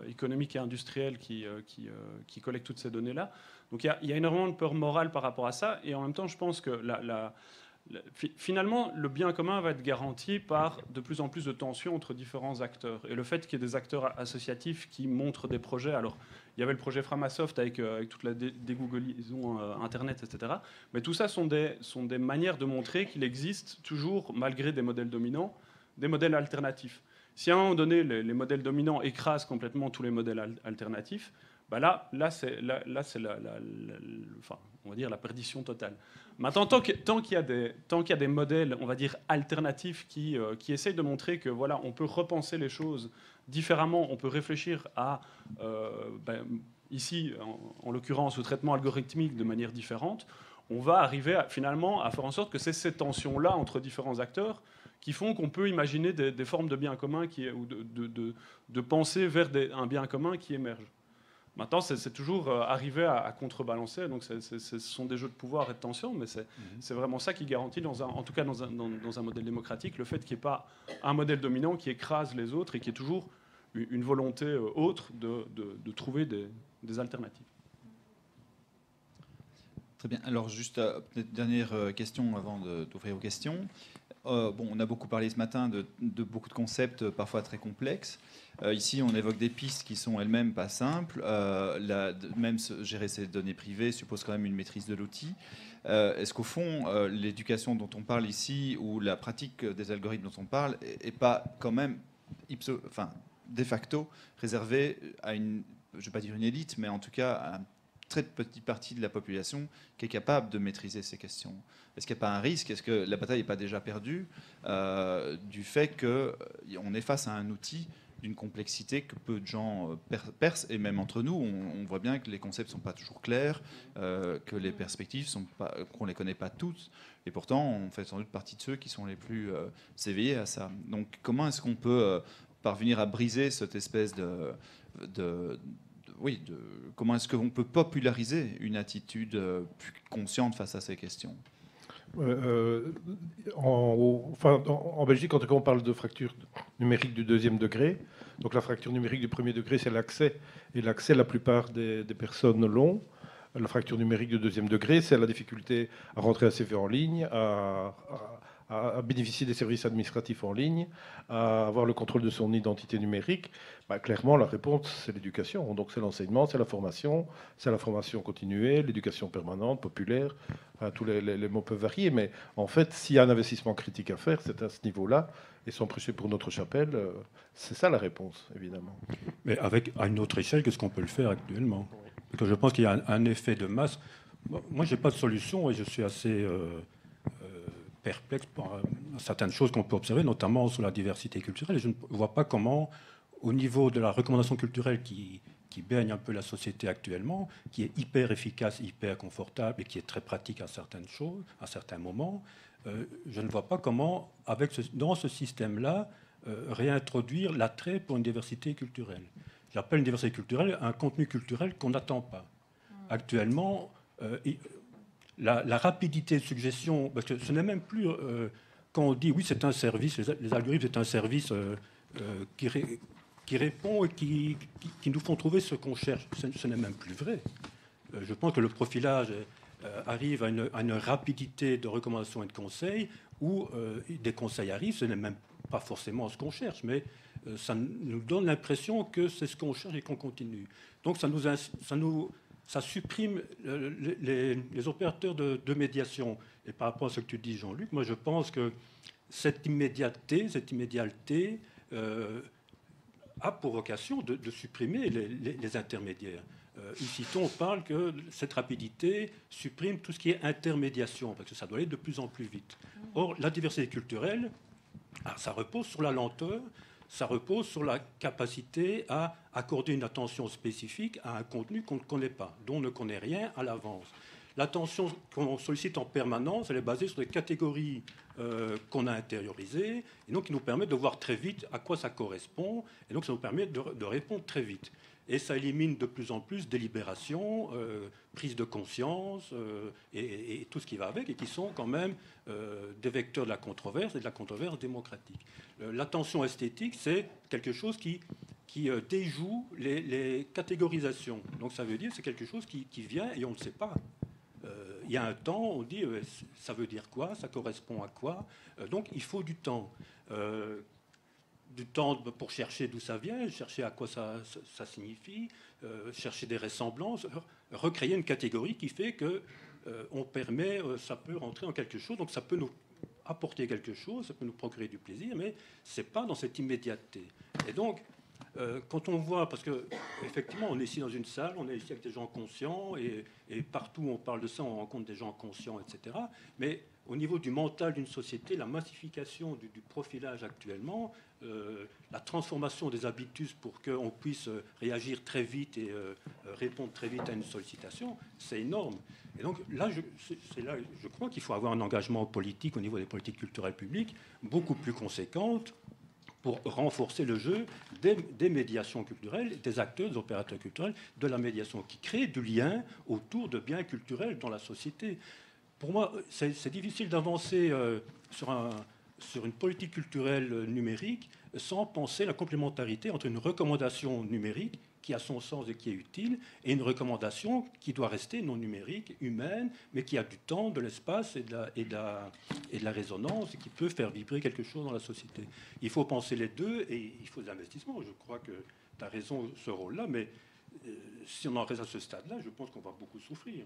économiques et industriels qui collectent toutes ces données-là. Donc il y a énormément de peur morale par rapport à ça, et en même temps, je pense que finalement, le bien commun va être garanti par de plus en plus de tensions entre différents acteurs. Et le fait qu'il y ait des acteurs associatifs qui montrent des projets, alors il y avait le projet Framasoft avec toute la dégooglisation Internet, etc. Mais tout ça sont des manières de montrer qu'il existe toujours, malgré des modèles dominants, des modèles alternatifs. Si à un moment donné, les modèles dominants écrasent complètement tous les modèles alternatifs, bah là c'est on va dire la perdition totale. Maintenant, tant qu'il y a des modèles, on va dire alternatifs, qui essayent de montrer que voilà, on peut repenser les choses différemment, on peut réfléchir à ici, en l'occurrence, au traitement algorithmique de manière différente, on va arriver finalement à faire en sorte que c'est ces tensions-là entre différents acteurs qui font qu'on peut imaginer des formes de bien commun ou de penser vers un bien commun qui émerge. Maintenant, c'est toujours arriver à contrebalancer. Donc, ce sont des jeux de pouvoir et de tension, mais c'est vraiment ça qui garantit, en tout cas dans un modèle démocratique, le fait qu'il n'y ait pas un modèle dominant qui écrase les autres et qu'il y ait toujours une volonté autre de trouver des alternatives. Très bien. Alors, juste peut-être dernière question avant d'ouvrir aux questions. On a beaucoup parlé ce matin de beaucoup de concepts parfois très complexes. Ici, on évoque des pistes qui sont elles-mêmes pas simples. Même gérer ces données privées suppose quand même une maîtrise de l'outil. Est-ce qu'au fond, l'éducation dont on parle ici ou la pratique des algorithmes dont on parle n'est pas quand même de facto réservée à une, je ne vais pas dire une élite, mais en tout cas à une très petite partie de la population qui est capable de maîtriser ces questions? Est-ce qu'il n'y a pas un risque? Est-ce que la bataille n'est pas déjà perdue du fait qu'on est face à un outil d'une complexité que peu de gens percent, et même entre nous, on voit bien que les concepts ne sont pas toujours clairs, que les perspectives qu'on ne les connaît pas toutes, et pourtant on fait sans doute partie de ceux qui sont les plus éveillés à ça. Donc comment est-ce qu'on peut parvenir à briser cette espèce comment est-ce qu'on peut populariser une attitude plus consciente face à ces questions? En Belgique, en tout cas, on parle de fracture numérique du deuxième degré. Donc la fracture numérique du premier degré, c'est l'accès. Et l'accès, la plupart des personnes l'ont. La fracture numérique du deuxième degré, c'est la difficulté à rentrer un CV en ligne, à bénéficier des services administratifs en ligne, à avoir le contrôle de son identité numérique. Clairement, la réponse, c'est l'éducation. Donc c'est l'enseignement, c'est la formation continuée, l'éducation permanente, populaire. Tous les mots peuvent varier, mais en fait, s'il y a un investissement critique à faire, c'est à ce niveau-là. Et sans prêcher pour notre chapelle, c'est ça la réponse, évidemment. Mais à une autre échelle que ce qu'on peut le faire actuellement. Parce que je pense qu'il y a un effet de masse. Moi, je n'ai pas de solution et je suis assez perplexe par certaines choses qu'on peut observer, notamment sur la diversité culturelle. Et je ne vois pas comment, au niveau de la recommandation culturelle qui baigne un peu la société actuellement, qui est hyper efficace, hyper confortable et qui est très pratique à certaines choses, à certains moments, je ne vois pas comment, dans ce système-là, réintroduire l'attrait pour une diversité culturelle. J'appelle une diversité culturelle un contenu culturel qu'on n'attend pas. Actuellement, la rapidité de suggestion, parce que ce n'est même plus quand on dit oui, c'est un service, les algorithmes, c'est un service qui répond et qui nous font trouver ce qu'on cherche. Ce n'est même plus vrai. Je pense que le profilage arrive à une rapidité de recommandation et de conseils où des conseils arrivent, ce n'est même pas forcément ce qu'on cherche, mais ça nous donne l'impression que c'est ce qu'on cherche et qu'on continue. Donc ça supprime les opérateurs de médiation. Et par rapport à ce que tu dis, Jean-Luc, moi je pense que cette immédiateté a pour vocation de supprimer les intermédiaires. Ici, on parle que cette rapidité supprime tout ce qui est intermédiation, parce que ça doit aller de plus en plus vite. Or, la diversité culturelle, ça repose sur la lenteur, ça repose sur la capacité à accorder une attention spécifique à un contenu qu'on ne connaît pas, dont on ne connaît rien à l'avance. L'attention qu'on sollicite en permanence, elle est basée sur des catégories qu'on a intériorisées, et donc qui nous permet de voir très vite à quoi ça correspond, et donc ça nous permet de répondre très vite. Et ça élimine de plus en plus délibération, prise de conscience et tout ce qui va avec, et qui sont quand même des vecteurs de la controverse et de la controverse démocratique. L'attention esthétique, c'est quelque chose qui déjoue les catégorisations. Donc ça veut dire que c'est quelque chose qui vient et on ne sait pas. Il y a un temps, on dit ça veut dire quoi, ça correspond à quoi. Donc il faut du temps. Du temps pour chercher d'où ça vient, chercher à quoi ça signifie, chercher des ressemblances, recréer une catégorie qui fait que ça peut rentrer en quelque chose, donc ça peut nous apporter quelque chose, ça peut nous procurer du plaisir, mais c'est pas dans cette immédiateté. Et donc, quand on voit, parce que effectivement, on est ici dans une salle, on est ici avec des gens conscients, et partout où on parle de ça, on rencontre des gens conscients, etc. Mais au niveau du mental d'une société, la massification du profilage actuellement, la transformation des habitus pour qu'on puisse réagir très vite et répondre très vite à une sollicitation, c'est énorme. Et donc là, je crois qu'il faut avoir un engagement politique au niveau des politiques culturelles publiques beaucoup plus conséquente pour renforcer le jeu des médiations culturelles, des acteurs, des opérateurs culturels, de la médiation, qui crée du lien autour de biens culturels dans la société. Pour moi, c'est difficile d'avancer sur une politique culturelle numérique sans penser la complémentarité entre une recommandation numérique qui a son sens et qui est utile, et une recommandation qui doit rester non numérique, humaine, mais qui a du temps, de l'espace et de la résonance, et qui peut faire vibrer quelque chose dans la société. Il faut penser les deux, et il faut de l'investissement. Je crois que tu as raison ce rôle-là, mais si on en reste à ce stade-là, je pense qu'on va beaucoup souffrir.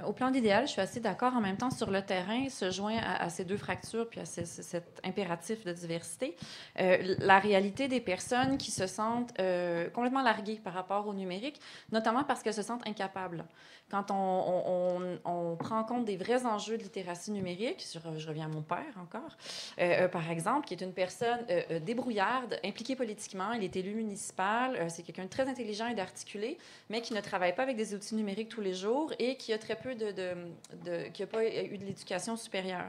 Au plan d'idéal, je suis assez d'accord. En même temps, sur le terrain, se joint à ces deux fractures puis à cet impératif de diversité, la réalité des personnes qui se sentent complètement larguées par rapport au numérique, notamment parce qu'elles se sentent incapables. Quand on prend en compte des vrais enjeux de littératie numérique, je reviens à mon père encore, par exemple, qui est une personne débrouillarde, impliquée politiquement, il est élu municipal, c'est quelqu'un de très intelligent et d'articulé, mais qui ne travaille pas avec des outils numériques tous les jours et qui a très peu qui n'a pas eu de l'éducation supérieure.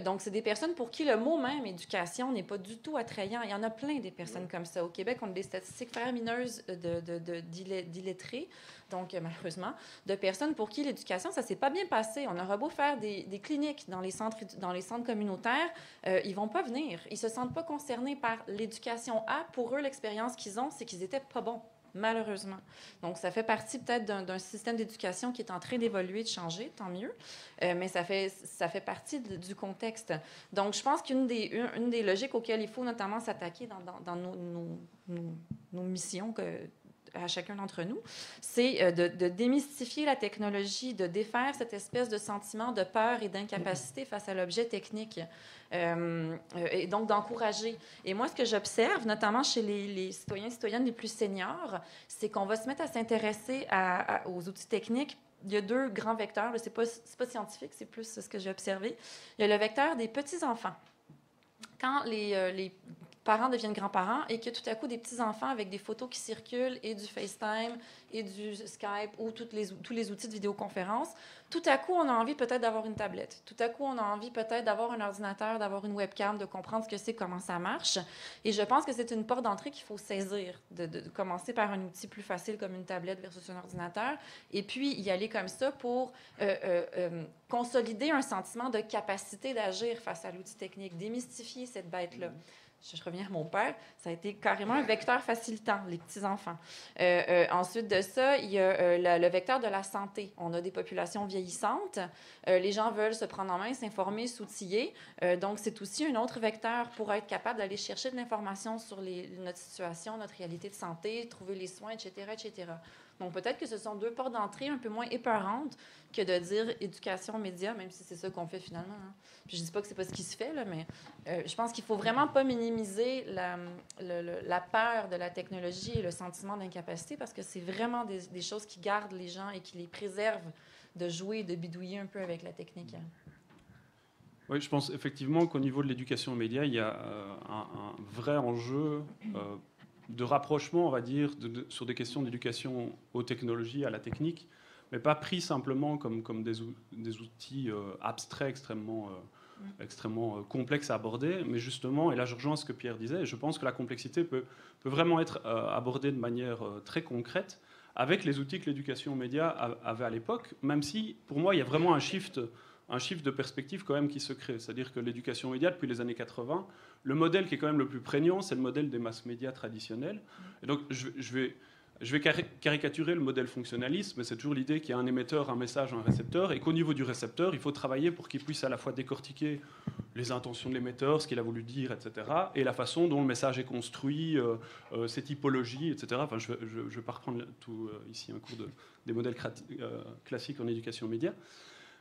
Donc, c'est des personnes pour qui le mot même éducation n'est pas du tout attrayant. Il y en a plein des personnes comme ça. Au Québec, on a des statistiques faramineuses d'illettrés, donc malheureusement, de personnes pour qui l'éducation, ça ne s'est pas bien passé. On aura beau faire des cliniques dans les centres communautaires, ils ne vont pas venir. Ils ne se sentent pas concernés par l'éducation. Pour eux, l'expérience qu'ils ont, c'est qu'ils n'étaient pas bons. Malheureusement. Donc, ça fait partie peut-être d'un système d'éducation qui est en train d'évoluer, de changer, tant mieux, mais ça fait partie du contexte. Donc, je pense qu'une des logiques auxquelles il faut notamment s'attaquer dans nos missions à chacun d'entre nous, c'est de démystifier la technologie, de défaire cette espèce de sentiment de peur et d'incapacité face à l'objet technique, et donc d'encourager. Et moi, ce que j'observe, notamment chez les citoyens et citoyennes les plus seniors, c'est qu'on va se mettre à s'intéresser aux outils techniques. Il y a 2 grands vecteurs. Ce n'est pas scientifique, c'est plus ce que j'ai observé. Il y a le vecteur des petits-enfants. Quand les parents deviennent grands-parents et que tout à coup des petits-enfants avec des photos qui circulent et du FaceTime et du Skype ou tous les outils de vidéoconférence, tout à coup, on a envie peut-être d'avoir une tablette. Tout à coup, on a envie peut-être d'avoir un ordinateur, d'avoir une webcam, de comprendre ce que c'est, comment ça marche. Et je pense que c'est une porte d'entrée qu'il faut saisir, de commencer par un outil plus facile comme une tablette versus un ordinateur, et puis y aller comme ça pour consolider un sentiment de capacité d'agir face à l'outil technique, démystifier cette bête-là. Je reviens à mon père, ça a été carrément un vecteur facilitant, les petits-enfants. Ensuite de ça, il y a le vecteur de la santé. On a des populations vieillissantes. Les gens veulent se prendre en main, s'informer, s'outiller. Donc, c'est aussi un autre vecteur pour être capable d'aller chercher de l'information sur notre situation, notre réalité de santé, trouver les soins, etc., etc. Donc, peut-être que ce sont 2 portes d'entrée un peu moins épeurantes que de dire éducation média, même si c'est ça qu'on fait finalement. Hein. Puis je ne dis pas que ce n'est pas ce qui se fait, là, mais je pense qu'il ne faut vraiment pas minimiser la peur de la technologie et le sentiment d'incapacité, parce que c'est vraiment des choses qui gardent les gens et qui les préservent de jouer, de bidouiller un peu avec la technique. Oui, je pense effectivement qu'au niveau de l'éducation aux médias, il y a un vrai enjeu de rapprochement, on va dire, sur des questions d'éducation aux technologies, à la technique, mais pas pris simplement comme des outils abstraits extrêmement complexes à aborder, mais justement, et là je rejoins ce que Pierre disait, je pense que la complexité peut vraiment être abordée de manière très concrète avec les outils que l'éducation aux médias avait à l'époque, même si, pour moi, il y a vraiment un shift de perspective quand même qui se crée. C'est-à-dire que l'éducation aux médias, depuis les années 80, le modèle qui est quand même le plus prégnant, c'est le modèle des mass médias traditionnels. Et donc, je vais caricaturer le modèle fonctionnaliste, mais c'est toujours l'idée qu'il y a un émetteur, un message, un récepteur, et qu'au niveau du récepteur, il faut travailler pour qu'il puisse à la fois décortiquer les intentions de l'émetteur, ce qu'il a voulu dire, etc., et la façon dont le message est construit, ses typologies, etc. Enfin, je ne vais pas reprendre tout ici un cours des modèles classiques en éducation aux médias.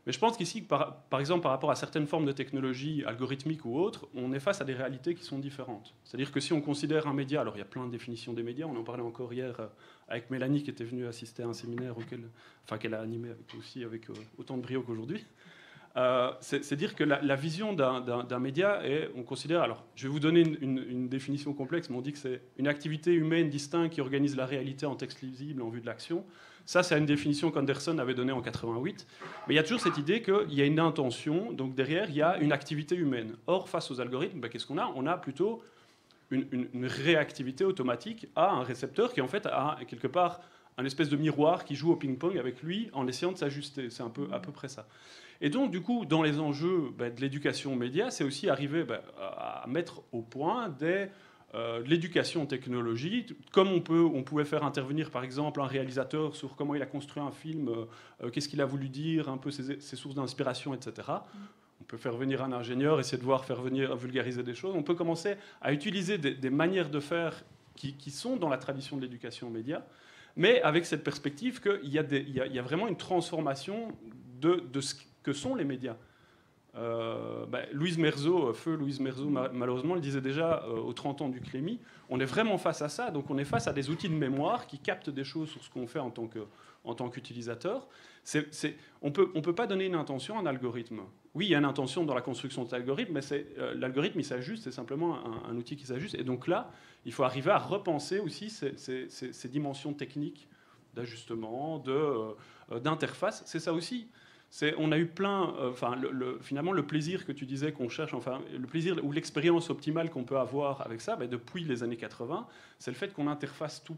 Mais je pense qu'ici, par exemple, par rapport à certaines formes de technologies algorithmiques ou autres, on est face à des réalités qui sont différentes. C'est-à-dire que si on considère un média, alors il y a plein de définitions des médias, on en parlait encore hier avec Mélanie qui était venue assister à un séminaire qu'elle a animé avec autant de brio qu'aujourd'hui. C'est dire que la vision d'un média est, on considère, alors je vais vous donner une définition complexe, mais on dit que c'est une activité humaine distincte qui organise la réalité en texte lisible en vue de l'action. Ça, c'est une définition qu'Anderson avait donnée en 88. Mais il y a toujours cette idée qu'il y a une intention, donc derrière, il y a une activité humaine. Or, face aux algorithmes, qu'est-ce qu'on a ? On a plutôt une réactivité automatique à un récepteur qui, en fait, a quelque part un espèce de miroir qui joue au ping-pong avec lui en essayant de s'ajuster. C'est à peu près ça. Et donc, du coup, dans les enjeux de l'éducation aux médias, c'est aussi arriver à mettre au point de l'éducation aux technologies, comme on pouvait faire intervenir, par exemple, un réalisateur sur comment il a construit un film, qu'est-ce qu'il a voulu dire, un peu ses sources d'inspiration, etc. On peut faire venir un ingénieur, essayer de voir faire vulgariser des choses. On peut commencer à utiliser des manières de faire qui sont dans la tradition de l'éducation aux médias, mais avec cette perspective qu'il y a vraiment une transformation de ce que sont les médias. Louise Merzeau, feu Louise Merzeau, malheureusement, le disait déjà aux 30 ans du Clémy. On est vraiment face à ça. Donc on est face à des outils de mémoire qui captent des choses sur ce qu'on fait en tant qu'utilisateur. On peut pas donner une intention à un algorithme. Oui, il y a une intention dans la construction de cet algorithme, mais l'algorithme, il s'ajuste, c'est simplement un outil qui s'ajuste. Et donc là, il faut arriver à repenser aussi ces dimensions techniques d'ajustement, d'interface. C'est ça aussi. On a eu plein, finalement, le plaisir que tu disais qu'on cherche, le plaisir ou l'expérience optimale qu'on peut avoir avec ça, depuis les années 80, c'est le fait qu'on interface tout.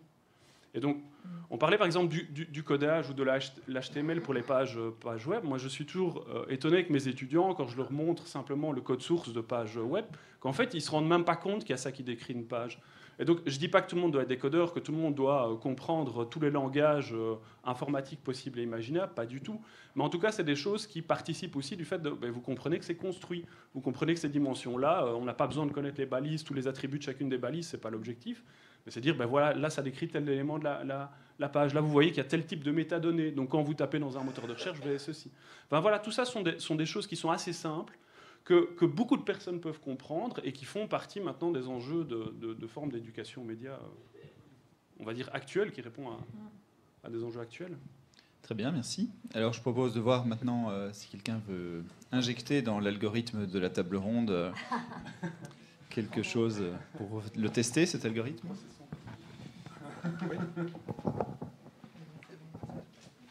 Et donc, on parlait par exemple du codage ou de l'HTML pour les pages web. Moi, je suis toujours étonné avec mes étudiants quand je leur montre simplement le code source de pages web, qu'en fait, ils ne se rendent même pas compte qu'il y a ça qui décrit une page. Et donc, je ne dis pas que tout le monde doit être décodeur, que tout le monde doit comprendre tous les langages informatiques possibles et imaginables, pas du tout. Mais en tout cas, c'est des choses qui participent aussi du fait de... vous comprenez que c'est construit, vous comprenez que ces dimensions-là, on n'a pas besoin de connaître les balises, tous les attributs de chacune des balises, ce n'est pas l'objectif. Mais c'est dire, ben voilà, là, ça décrit tel élément de la page. Là, vous voyez qu'il y a tel type de métadonnées. Donc, quand vous tapez dans un moteur de recherche, vous avez ceci. Enfin, voilà, tout ça sont des choses qui sont assez simples, que beaucoup de personnes peuvent comprendre et qui font partie maintenant des enjeux de formes d'éducation aux médias, on va dire, actuelles, qui répondent à des enjeux actuels. Très bien, merci. Alors, je propose de voir maintenant si quelqu'un veut injecter dans l'algorithme de la table ronde quelque chose pour le tester, cet algorithme.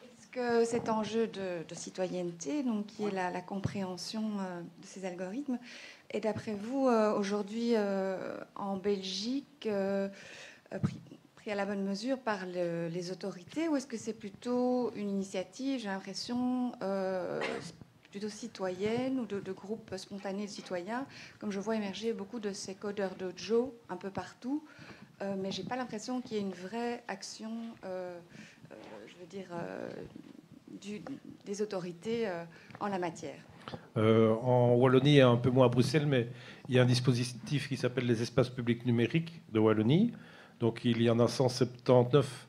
Est-ce que cet enjeu de citoyenneté, donc, qui est la compréhension de ces algorithmes, est d'après vous aujourd'hui en Belgique pris à la bonne mesure par les autorités, ou est-ce que c'est plutôt une initiative, j'ai l'impression, plutôt citoyenne ou de groupes spontanés de citoyens, comme je vois émerger beaucoup de ces codeurs dojo un peu partout, mais j'ai pas l'impression qu'il y ait une vraie action, je veux dire, des autorités en la matière. En Wallonie et un peu moins à Bruxelles, mais il y a un dispositif qui s'appelle les espaces publics numériques de Wallonie. Donc il y en a 179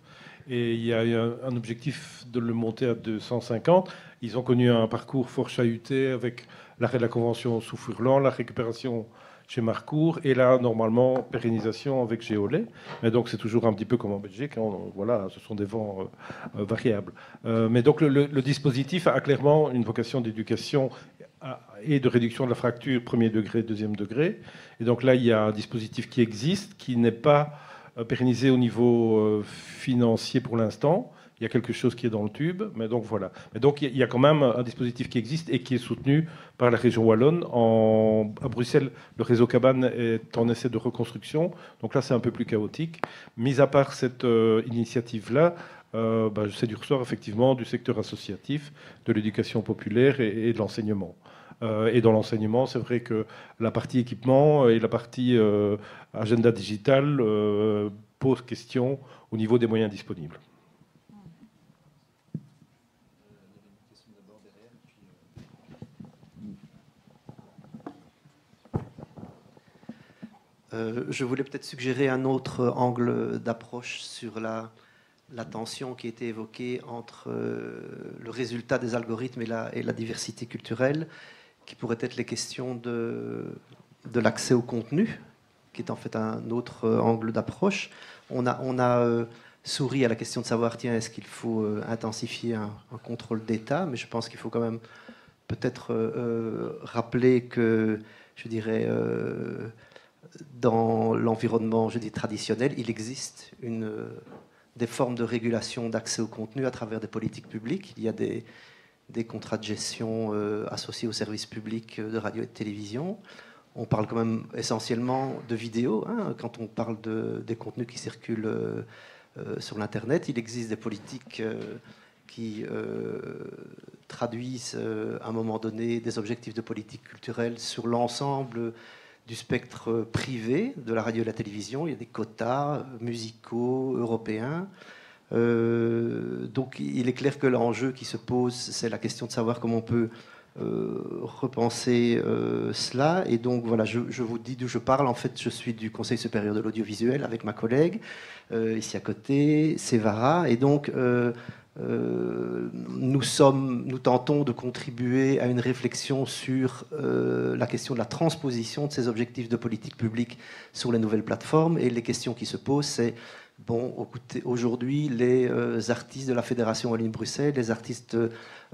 et il y a un objectif de le monter à 250. Ils ont connu un parcours fort chahuté avec l'arrêt de la convention sous Furlan, la récupération chez Marcourt et là, normalement, pérennisation avec Géolet. Mais donc c'est toujours un petit peu comme en Belgique. Hein, voilà, ce sont des vents variables. Mais donc le dispositif a clairement une vocation d'éducation et de réduction de la fracture premier degré, deuxième degré. Et donc là, il y a un dispositif qui existe, qui n'est pas pérennisé au niveau financier pour l'instant. Il y a quelque chose qui est dans le tube, mais donc voilà. Mais donc il y a quand même un dispositif qui existe et qui est soutenu par la région wallonne. À Bruxelles, le réseau Cabane est en essai de reconstruction, donc là c'est un peu plus chaotique. Mis à part cette initiative-là, c'est du ressort effectivement du secteur associatif, de l'éducation populaire et de l'enseignement. Et dans l'enseignement, c'est vrai que la partie équipement et la partie agenda digital posent question au niveau des moyens disponibles. Je voulais peut-être suggérer un autre angle d'approche sur la tension qui a été évoquée entre le résultat des algorithmes et la diversité culturelle, qui pourraient être les questions de l'accès au contenu, qui est en fait un autre angle d'approche. On a souri à la question de savoir, tiens, est-ce qu'il faut intensifier un contrôle d'État, mais je pense qu'il faut quand même peut-être rappeler que, je dirais, dans l'environnement, je dis, traditionnel, il existe des formes de régulation d'accès au contenu à travers des politiques publiques. Il y a des contrats de gestion associés aux services publics de radio et de télévision. On parle quand même essentiellement de vidéo. Hein, quand on parle des contenus qui circulent sur l'Internet, il existe des politiques qui traduisent à un moment donné des objectifs de politique culturelle sur l'ensemble du spectre privé de la radio et de la télévision. Il y a des quotas musicaux européens. Donc il est clair que l'enjeu qui se pose, c'est la question de savoir comment on peut repenser cela. Et donc voilà, je vous dis d'où je parle. En fait, je suis du Conseil supérieur de l'audiovisuel avec ma collègue ici à côté, Sévara. Et donc nous tentons de contribuer à une réflexion sur la question de la transposition de ces objectifs de politique publique sur les nouvelles plateformes. Et les questions qui se posent, c'est bon, aujourd'hui, les artistes de la Fédération Wallonie-Bruxelles, les artistes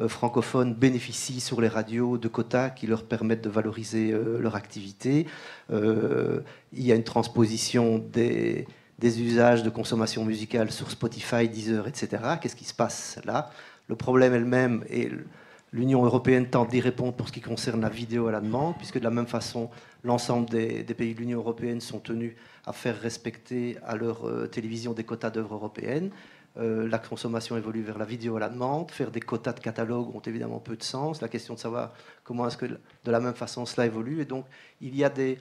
francophones bénéficient sur les radios de quotas qui leur permettent de valoriser leur activité. Il y a une transposition des usages de consommation musicale sur Spotify, Deezer, etc. Qu'est-ce qui se passe là? Le problème elle-même, et l'Union européenne tente d'y répondre pour ce qui concerne la vidéo à la demande, puisque de la même façon, l'ensemble des pays de l'Union européenne sont tenus à faire respecter à leur télévision des quotas d'œuvres européennes. La consommation évolue vers la vidéo à la demande. Faire des quotas de catalogue ont évidemment peu de sens. La question de savoir comment est-ce que de la même façon cela évolue. Et donc, il y a des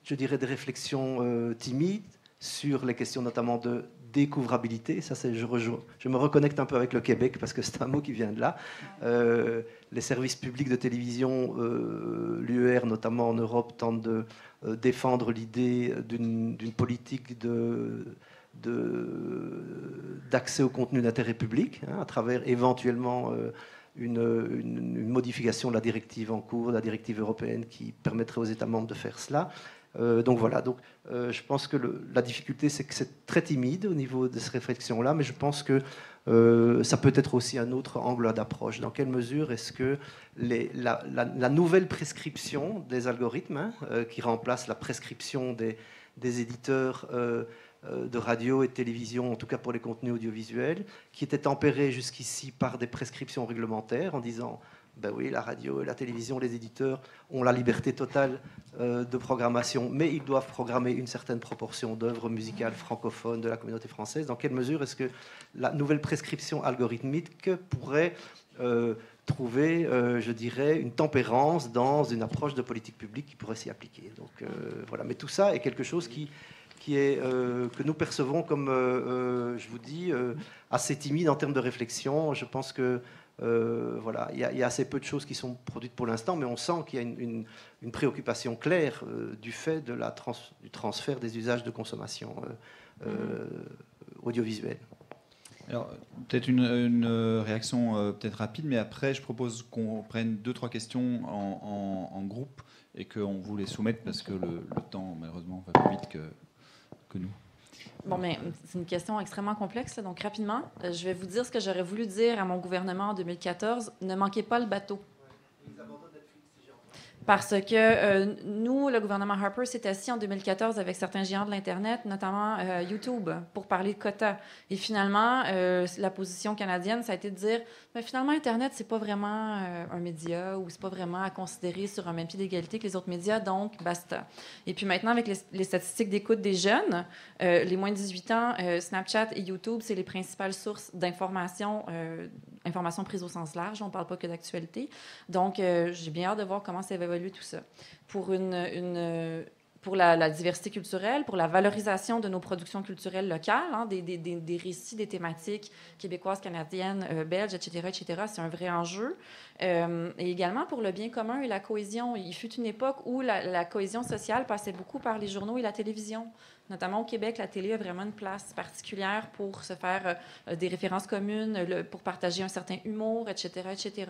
réflexions timides sur les questions notamment de découvrabilité. Ça, je me reconnecte un peu avec le Québec parce que c'est un mot qui vient de là. Les services publics de télévision, l'UER notamment en Europe, tentent de défendre l'idée d'une politique d'accès au contenu d'intérêt public, à travers éventuellement une modification de la directive en cours, de la directive européenne qui permettrait aux États membres de faire cela. Donc voilà, je pense que la difficulté, c'est que c'est très timide au niveau de ces réflexions-là, mais je pense que ça peut être aussi un autre angle d'approche. Dans quelle mesure est-ce que la nouvelle prescription des algorithmes, qui remplace la prescription des éditeurs de radio et de télévision, en tout cas pour les contenus audiovisuels, qui étaient tempérés jusqu'ici par des prescriptions réglementaires en disant ben oui, la radio et la télévision, les éditeurs ont la liberté totale de programmation, mais ils doivent programmer une certaine proportion d'œuvres musicales francophones de la communauté française. Dans quelle mesure est-ce que la nouvelle prescription algorithmique pourrait trouver, je dirais, une tempérance dans une approche de politique publique qui pourrait s'y appliquer. Donc voilà, mais tout ça est quelque chose que nous percevons comme, je vous dis, assez timide en termes de réflexion. Je pense que voilà, il y a assez peu de choses qui sont produites pour l'instant, mais on sent qu'il y a une préoccupation claire du fait du transfert des usages de consommation audiovisuelle. Alors, peut-être une réaction peut-être rapide, mais après, je propose qu'on prenne 2-3 questions en groupe et qu'on vous les soumette parce que le temps, malheureusement, va plus vite que nous. Bon, mais c'est une question extrêmement complexe, là, donc rapidement, je vais vous dire ce que j'aurais voulu dire à mon gouvernement en 2014. Ne manquez pas le bateau. Parce que nous, le gouvernement Harper s'est assis en 2014 avec certains géants de l'Internet, notamment YouTube, pour parler de quotas. Et finalement, la position canadienne, ça a été de dire, mais finalement, Internet, c'est pas vraiment un média ou c'est pas vraiment à considérer sur un même pied d'égalité que les autres médias, donc basta. Et puis maintenant, avec les statistiques d'écoute des jeunes, les moins de 18 ans, Snapchat et YouTube, c'est les principales sources d'information, information prise au sens large, on ne parle pas que d'actualité. Donc, j'ai bien hâte de voir comment ça va évoluer tout ça. Pour la diversité culturelle, pour la valorisation de nos productions culturelles locales, des récits, des thématiques québécoises, canadiennes, belges, etc., c'est un vrai enjeu. Et également pour le bien commun et la cohésion. Il fut une époque où la cohésion sociale passait beaucoup par les journaux et la télévision. Notamment au Québec, la télé a vraiment une place particulière pour se faire des références communes, pour partager un certain humour, etc., etc.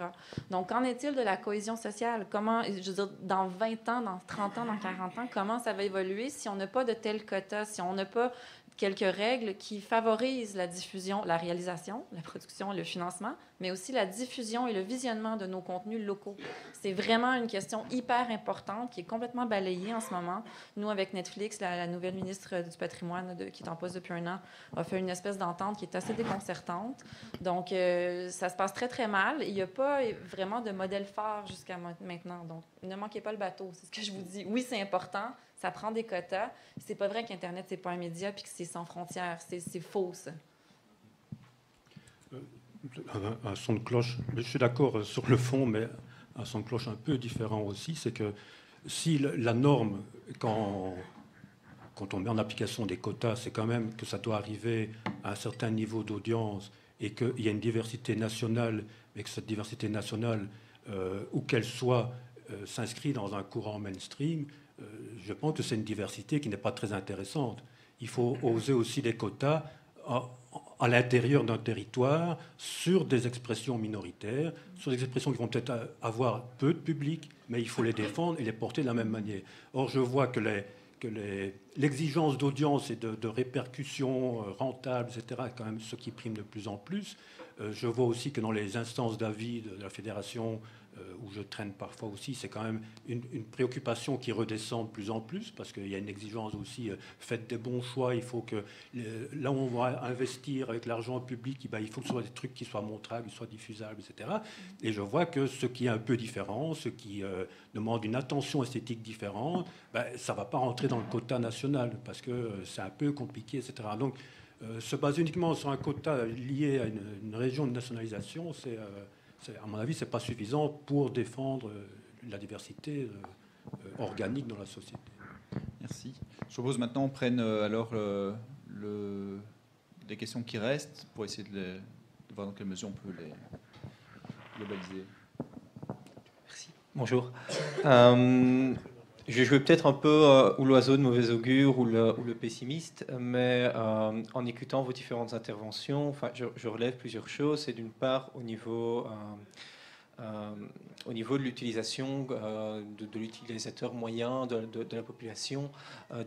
Donc, qu'en est-il de la cohésion sociale? Comment, je veux dire, dans 20 ans, dans 30 ans, dans 40 ans, comment ça va évoluer si on n'a pas de tels quotas, si on n'a pas quelques règles qui favorisent la diffusion, la réalisation, la production, le financement, mais aussi la diffusion et le visionnement de nos contenus locaux. C'est vraiment une question hyper importante qui est complètement balayée en ce moment. Nous, avec Netflix, la nouvelle ministre du patrimoine qui est en poste depuis 1 an, a fait une espèce d'entente qui est assez déconcertante. Donc, ça se passe très, très mal. Il n'y a pas vraiment de modèle phare jusqu'à maintenant. Donc, ne manquez pas le bateau, c'est ce que je vous dis. Oui, c'est important. Ça prend des quotas. C'est pas vrai qu'Internet, c'est pas un média puis que c'est sans frontières. C'est faux, ça. Un son de cloche, je suis d'accord sur le fond, mais un son de cloche un peu différent aussi, c'est que si la norme, quand on met en application des quotas, c'est quand même que ça doit arriver à un certain niveau d'audience et qu'il y a une diversité nationale, et que cette diversité nationale, où qu'elle soit, s'inscrit dans un courant mainstream, je pense que c'est une diversité qui n'est pas très intéressante. Il faut oser aussi des quotas à l'intérieur d'un territoire sur des expressions minoritaires, sur des expressions qui vont peut-être avoir peu de public, mais il faut les défendre et les porter de la même manière. Or, je vois que l'exigence d'audience et de répercussions rentables, etc., est quand même ce qui prime de plus en plus. Je vois aussi que dans les instances d'avis de la fédération, où je traîne parfois aussi, c'est quand même une préoccupation qui redescend de plus en plus, parce qu'il y a une exigence aussi, faites des bons choix, il faut que là où on va investir avec l'argent public, il faut que ce soit des trucs qui soient montrables, qui soient diffusables, etc. Et je vois que ce qui est un peu différent, ce qui demande une attention esthétique différente, ça ne va pas rentrer dans le quota national, parce que c'est un peu compliqué, etc. Donc, se baser uniquement sur un quota lié à une région de nationalisation, à mon avis, ce n'est pas suffisant pour défendre la diversité organique dans la société. Merci. Je propose maintenant qu'on prenne alors les questions qui restent pour essayer de voir dans quelle mesure on peut les globaliser. Merci. Bonjour. Je vais jouer peut-être un peu ou l'oiseau de mauvais augure ou le pessimiste, mais en écoutant vos différentes interventions, enfin, je relève plusieurs choses. C'est d'une part au niveau de l'utilisation de l'utilisateur moyen de la population,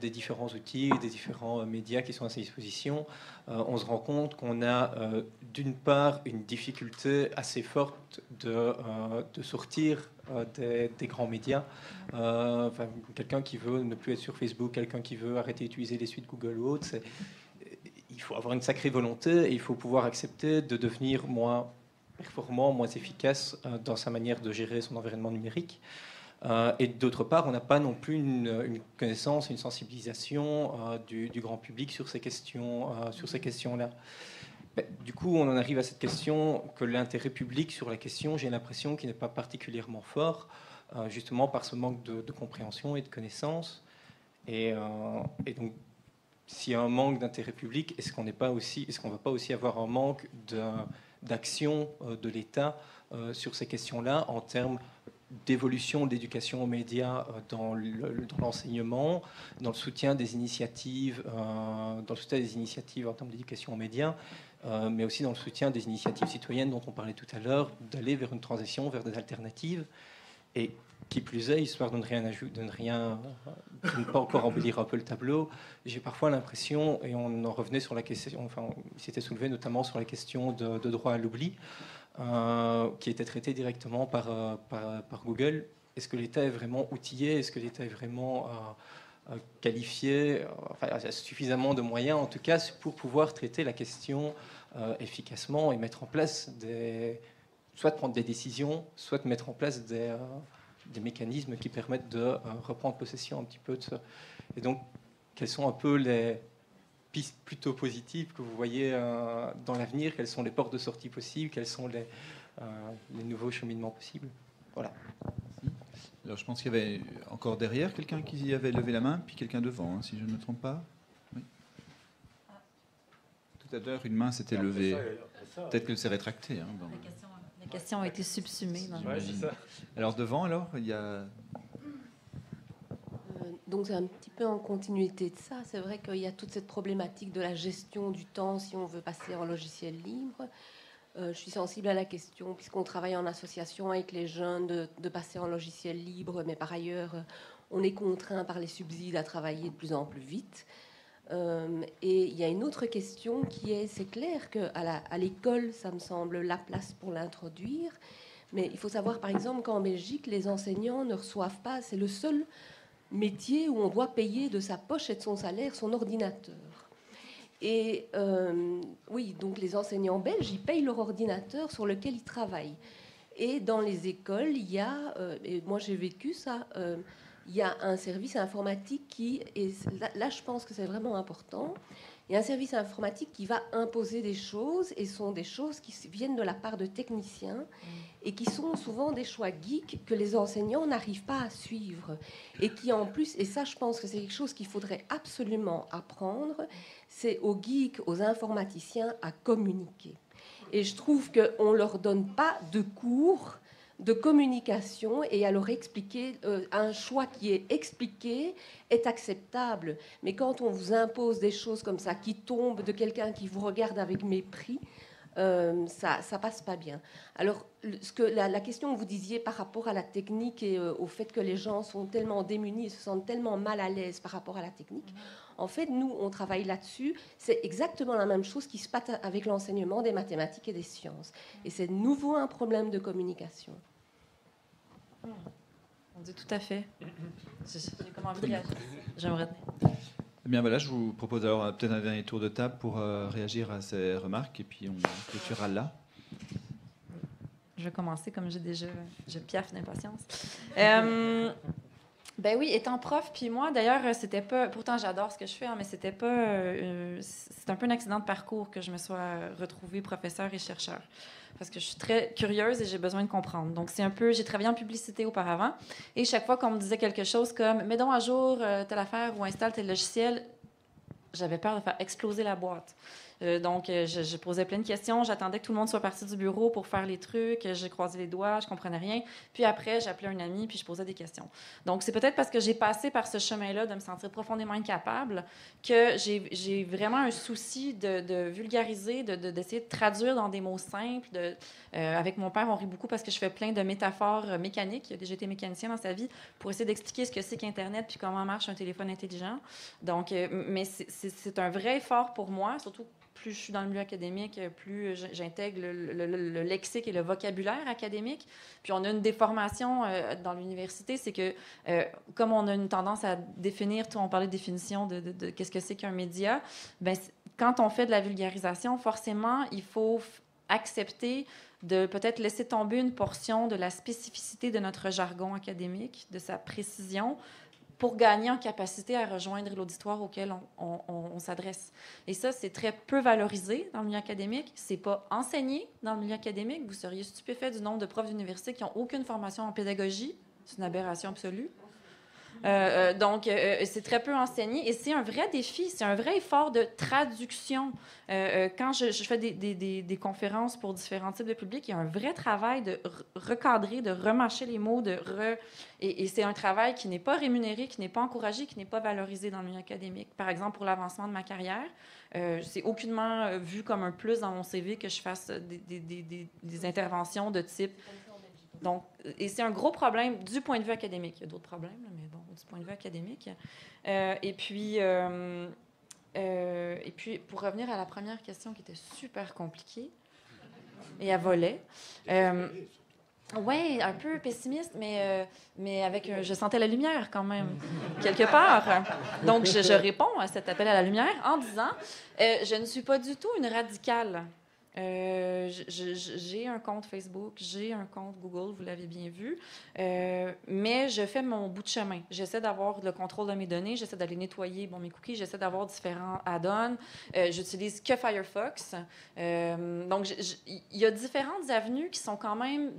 des différents outils, des différents médias qui sont à sa disposition. On se rend compte qu'on a d'une part une difficulté assez forte de sortir des grands médias. Enfin, quelqu'un qui veut ne plus être sur Facebook, quelqu'un qui veut arrêter d'utiliser les suites Google ou autres, il faut avoir une sacrée volonté et il faut pouvoir accepter de devenir moins performant, moins efficace dans sa manière de gérer son environnement numérique. Et d'autre part, on n'a pas non plus une connaissance, une sensibilisation du grand public sur ces questions-là. Du coup, on en arrive à cette question que l'intérêt public sur la question, j'ai l'impression qu'il n'est pas particulièrement fort, justement par ce manque de compréhension et de connaissance. Et donc, s'il y a un manque d'intérêt public, est-ce qu'on ne va pas aussi avoir un manque d'action de l'État sur ces questions-là en termes d'évolution de l'éducation aux médias dans l'enseignement, dans le soutien des initiatives, en termes d'éducation aux médias, mais aussi dans le soutien des initiatives citoyennes dont on parlait tout à l'heure, d'aller vers une transition, vers des alternatives, et qui plus est, histoire de ne pas encore embellir un peu le tableau, j'ai parfois l'impression, et on en revenait sur la question, enfin, il s'était soulevé notamment sur la question de droit à l'oubli, qui était traité directement par Google. Est-ce que l'État est vraiment outillé? Est-ce que l'État est vraiment qualifié, enfin, a suffisamment de moyens, en tout cas, pour pouvoir traiter la question efficacement et mettre en place soit de prendre des décisions, soit de mettre en place des mécanismes qui permettent de reprendre possession un petit peu de ça. Et donc, quelles sont un peu les pistes plutôt positives que vous voyez dans l'avenir? Quelles sont les portes de sortie possibles? Quels sont les nouveaux cheminements possibles? Voilà. Alors, je pense qu'il y avait encore derrière quelqu'un qui avait levé la main, puis quelqu'un devant, hein, si je ne me trompe pas. Oui. Tout à l'heure, une main s'était levée. Peut-être que c'est rétracté. Hein, La question a été subsumée. Ouais, c'est ça. Alors, devant, il y a... Donc c'est un petit peu en continuité de ça. C'est vrai qu'il y a toute cette problématique de la gestion du temps si on veut passer en logiciel libre. Je suis sensible à la question, puisqu'on travaille en association avec les jeunes, de passer en logiciel libre, mais par ailleurs, on est contraint par les subsides à travailler de plus en plus vite. Et il y a une autre question qui est, c'est clair qu'à l'école, ça me semble la place pour l'introduire, mais il faut savoir par exemple qu'en Belgique, les enseignants ne reçoivent pas, c'est le seul métier où on doit payer de sa poche et de son salaire son ordinateur. Et oui, donc les enseignants belges, ils payent leur ordinateur sur lequel ils travaillent. Et dans les écoles, il y a, et moi j'ai vécu ça, il y a un service informatique qui, et là je pense que c'est vraiment important, il y a un service informatique qui va imposer des choses, et sont des choses qui viennent de la part de techniciens, et qui sont souvent des choix geeks que les enseignants n'arrivent pas à suivre. Et qui en plus, et ça je pense que c'est quelque chose qu'il faudrait absolument apprendre, c'est aux geeks, aux informaticiens à communiquer. Et je trouve qu'on ne leur donne pas de cours de communication et à leur expliquer un choix qui est expliqué est acceptable. Mais quand on vous impose des choses comme ça qui tombent de quelqu'un qui vous regarde avec mépris, ça passe pas bien. Alors, la question que vous disiez par rapport à la technique et au fait que les gens sont tellement démunis et se sentent tellement mal à l'aise par rapport à la technique, en fait, nous, on travaille là-dessus. C'est exactement la même chose qui se passe avec l'enseignement des mathématiques et des sciences. Et c'est de nouveau un problème de communication. On dit tout à fait. J'ai comme envie de réagir. J'aimerais. Eh bien voilà, je vous propose alors peut-être un dernier tour de table pour réagir à ces remarques et puis on clôturera là. Je vais commencer comme je piaffe d'impatience. Ben oui, étant prof, puis moi d'ailleurs, c'était pas, pourtant j'adore ce que je fais, hein, mais c'était pas, c'est un peu un accident de parcours que je me sois retrouvée professeure et chercheur. Parce que je suis très curieuse et j'ai besoin de comprendre. Donc, c'est un peu... J'ai travaillé en publicité auparavant. Et chaque fois qu'on me disait quelque chose comme « mets donc à jour telle affaire ou installe tel logiciel », j'avais peur de faire exploser la boîte. Donc, je posais plein de questions. J'attendais que tout le monde soit parti du bureau pour faire les trucs. J'ai croisé les doigts, je comprenais rien. Puis après, j'appelais un ami, puis je posais des questions. Donc, c'est peut-être parce que j'ai passé par ce chemin-là de me sentir profondément incapable que j'ai vraiment un souci de vulgariser, d'essayer de traduire dans des mots simples. Avec mon père, on rit beaucoup parce que je fais plein de métaphores mécaniques. Il a déjà été mécanicien dans sa vie pour essayer d'expliquer ce que c'est qu'Internet puis comment marche un téléphone intelligent. Donc, mais c'est un vrai effort pour moi, surtout plus je suis dans le milieu académique, plus j'intègre le lexique et le vocabulaire académique. Puis on a une déformation dans l'université, c'est que comme on a une tendance à définir, on parlait de définition de qu'est-ce que c'est qu'un média, ben, quand on fait de la vulgarisation, forcément, il faut accepter de peut-être laisser tomber une portion de la spécificité de notre jargon académique, de sa précision, pour gagner en capacité à rejoindre l'auditoire auquel on s'adresse. Et ça, c'est très peu valorisé dans le milieu académique. C'est pas enseigné dans le milieu académique. Vous seriez stupéfait du nombre de profs d'université qui n'ont aucune formation en pédagogie. C'est une aberration absolue. Donc, c'est très peu enseigné et c'est un vrai défi, c'est un vrai effort de traduction. Quand je fais des conférences pour différents types de publics, il y a un vrai travail de recadrer, de remâcher les mots, et c'est un travail qui n'est pas rémunéré, qui n'est pas encouragé, qui n'est pas valorisé dans le milieu académique. Par exemple, pour l'avancement de ma carrière, c'est aucunement vu comme un plus dans mon CV que je fasse des interventions de type... Donc, et c'est un gros problème du point de vue académique. Il y a d'autres problèmes, mais bon, du point de vue académique. Et puis, pour revenir à la première question qui était super compliquée et à volet. Oui, un peu pessimiste, mais avec je sentais la lumière quand même, quelque part. Donc, je réponds à cet appel à la lumière en disant je ne suis pas du tout une radicale. J'ai un compte Facebook, j'ai un compte Google, vous l'avez bien vu, mais je fais mon bout de chemin. J'essaie d'avoir le contrôle de mes données, j'essaie d'aller nettoyer mes cookies, j'essaie d'avoir différents add-ons. J'utilise que Firefox. Donc, il y a différentes avenues qui sont quand même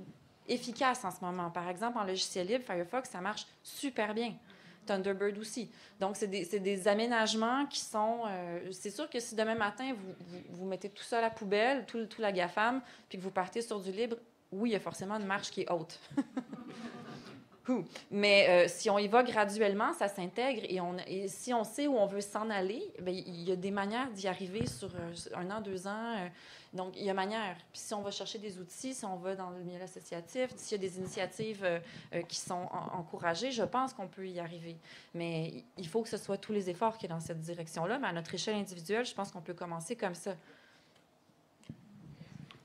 efficaces en ce moment. Par exemple, en logiciel libre, Firefox, ça marche super bien. Thunderbird aussi. Donc, c'est des aménagements qui sont... c'est sûr que si demain matin, vous mettez tout ça à la poubelle, tout la GAFAM, puis que vous partez sur du libre, oui, il y a forcément une marche qui est haute. Mais si on y va graduellement, ça s'intègre et si on sait où on veut s'en aller, bien, il y a des manières d'y arriver sur 1 an, 2 ans. Donc, il y a manière. Puis si on va chercher des outils, si on va dans le milieu associatif, s'il y a des initiatives qui sont encouragées, je pense qu'on peut y arriver. Mais il faut que ce soit tous les efforts qui sont dans cette direction-là. Mais à notre échelle individuelle, je pense qu'on peut commencer comme ça.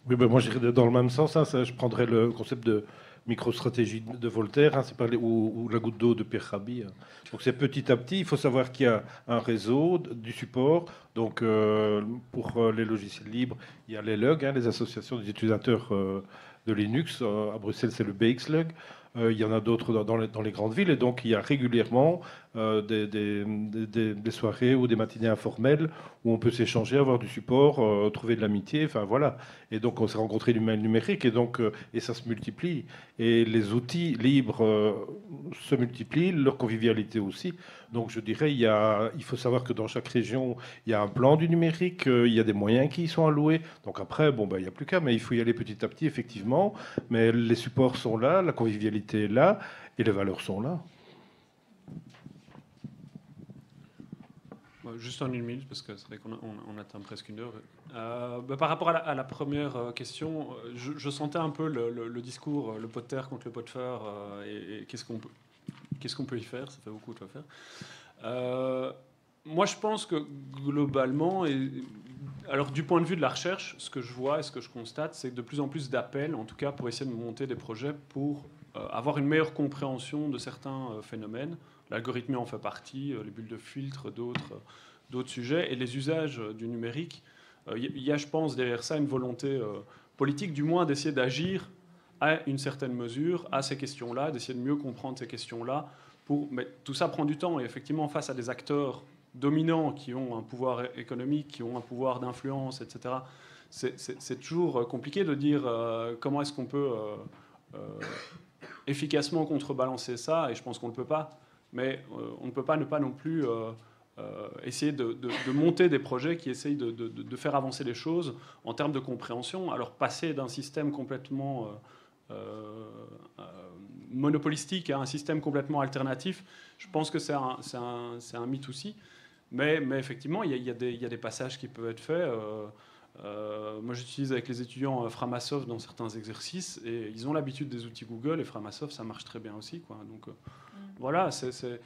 Oui, ben moi, j'irais dans le même sens. Hein, je prendrais le concept de micro-stratégie de Voltaire, hein, ou la goutte d'eau de Pierre Rabhi. Hein. Donc c'est petit à petit, il faut savoir qu'il y a un réseau, du support. Donc pour les logiciels libres, il y a les LUG, hein, les associations des utilisateurs de Linux. À Bruxelles, c'est le BXLUG. Il y en a d'autres dans les grandes villes. Et donc il y a régulièrement des soirées ou des matinées informelles où on peut s'échanger, avoir du support, trouver de l'amitié, enfin voilà. Et donc on s'est rencontrés du mail numérique et donc et ça se multiplie. Et les outils libres se multiplient, leur convivialité aussi. Donc je dirais il faut savoir que dans chaque région il y a un plan du numérique, il y a des moyens qui y sont alloués. Donc après il n'y a plus qu'à, mais il faut y aller petit à petit effectivement. Mais les supports sont là, la convivialité est là et les valeurs sont là. Juste en 1 minute, parce que c'est vrai qu'on atteint presque 1 heure. Par rapport à la première question, je sentais un peu le discours, le pot de terre contre le pot de fer, et qu'est-ce qu'on peut y faire. Ça fait beaucoup de faire. Moi, je pense que globalement, alors du point de vue de la recherche, ce que je vois et ce que je constate, c'est de plus en plus d'appels, en tout cas pour essayer de monter des projets pour avoir une meilleure compréhension de certains phénomènes. L'algorithmie en fait partie, les bulles de filtre, d'autres sujets. Et les usages du numérique, il y a, je pense, derrière ça une volonté politique, du moins d'essayer d'agir à une certaine mesure à ces questions-là, d'essayer de mieux comprendre ces questions-là. Mais tout ça prend du temps. Et effectivement, face à des acteurs dominants qui ont un pouvoir économique, qui ont un pouvoir d'influence, etc., c'est toujours compliqué de dire comment est-ce qu'on peut efficacement contrebalancer ça. Et je pense qu'on ne le peut pas. Mais on ne peut pas ne pas non plus essayer de monter des projets qui essayent de faire avancer les choses en termes de compréhension. Alors passer d'un système complètement monopolistique à un système complètement alternatif, je pense que c'est un mythe aussi. Mais effectivement, il y a des passages qui peuvent être faits. Moi, j'utilise avec les étudiants Framasoft dans certains exercices, et ils ont l'habitude des outils Google, et Framasoft, ça marche très bien aussi, quoi. Donc voilà, c'est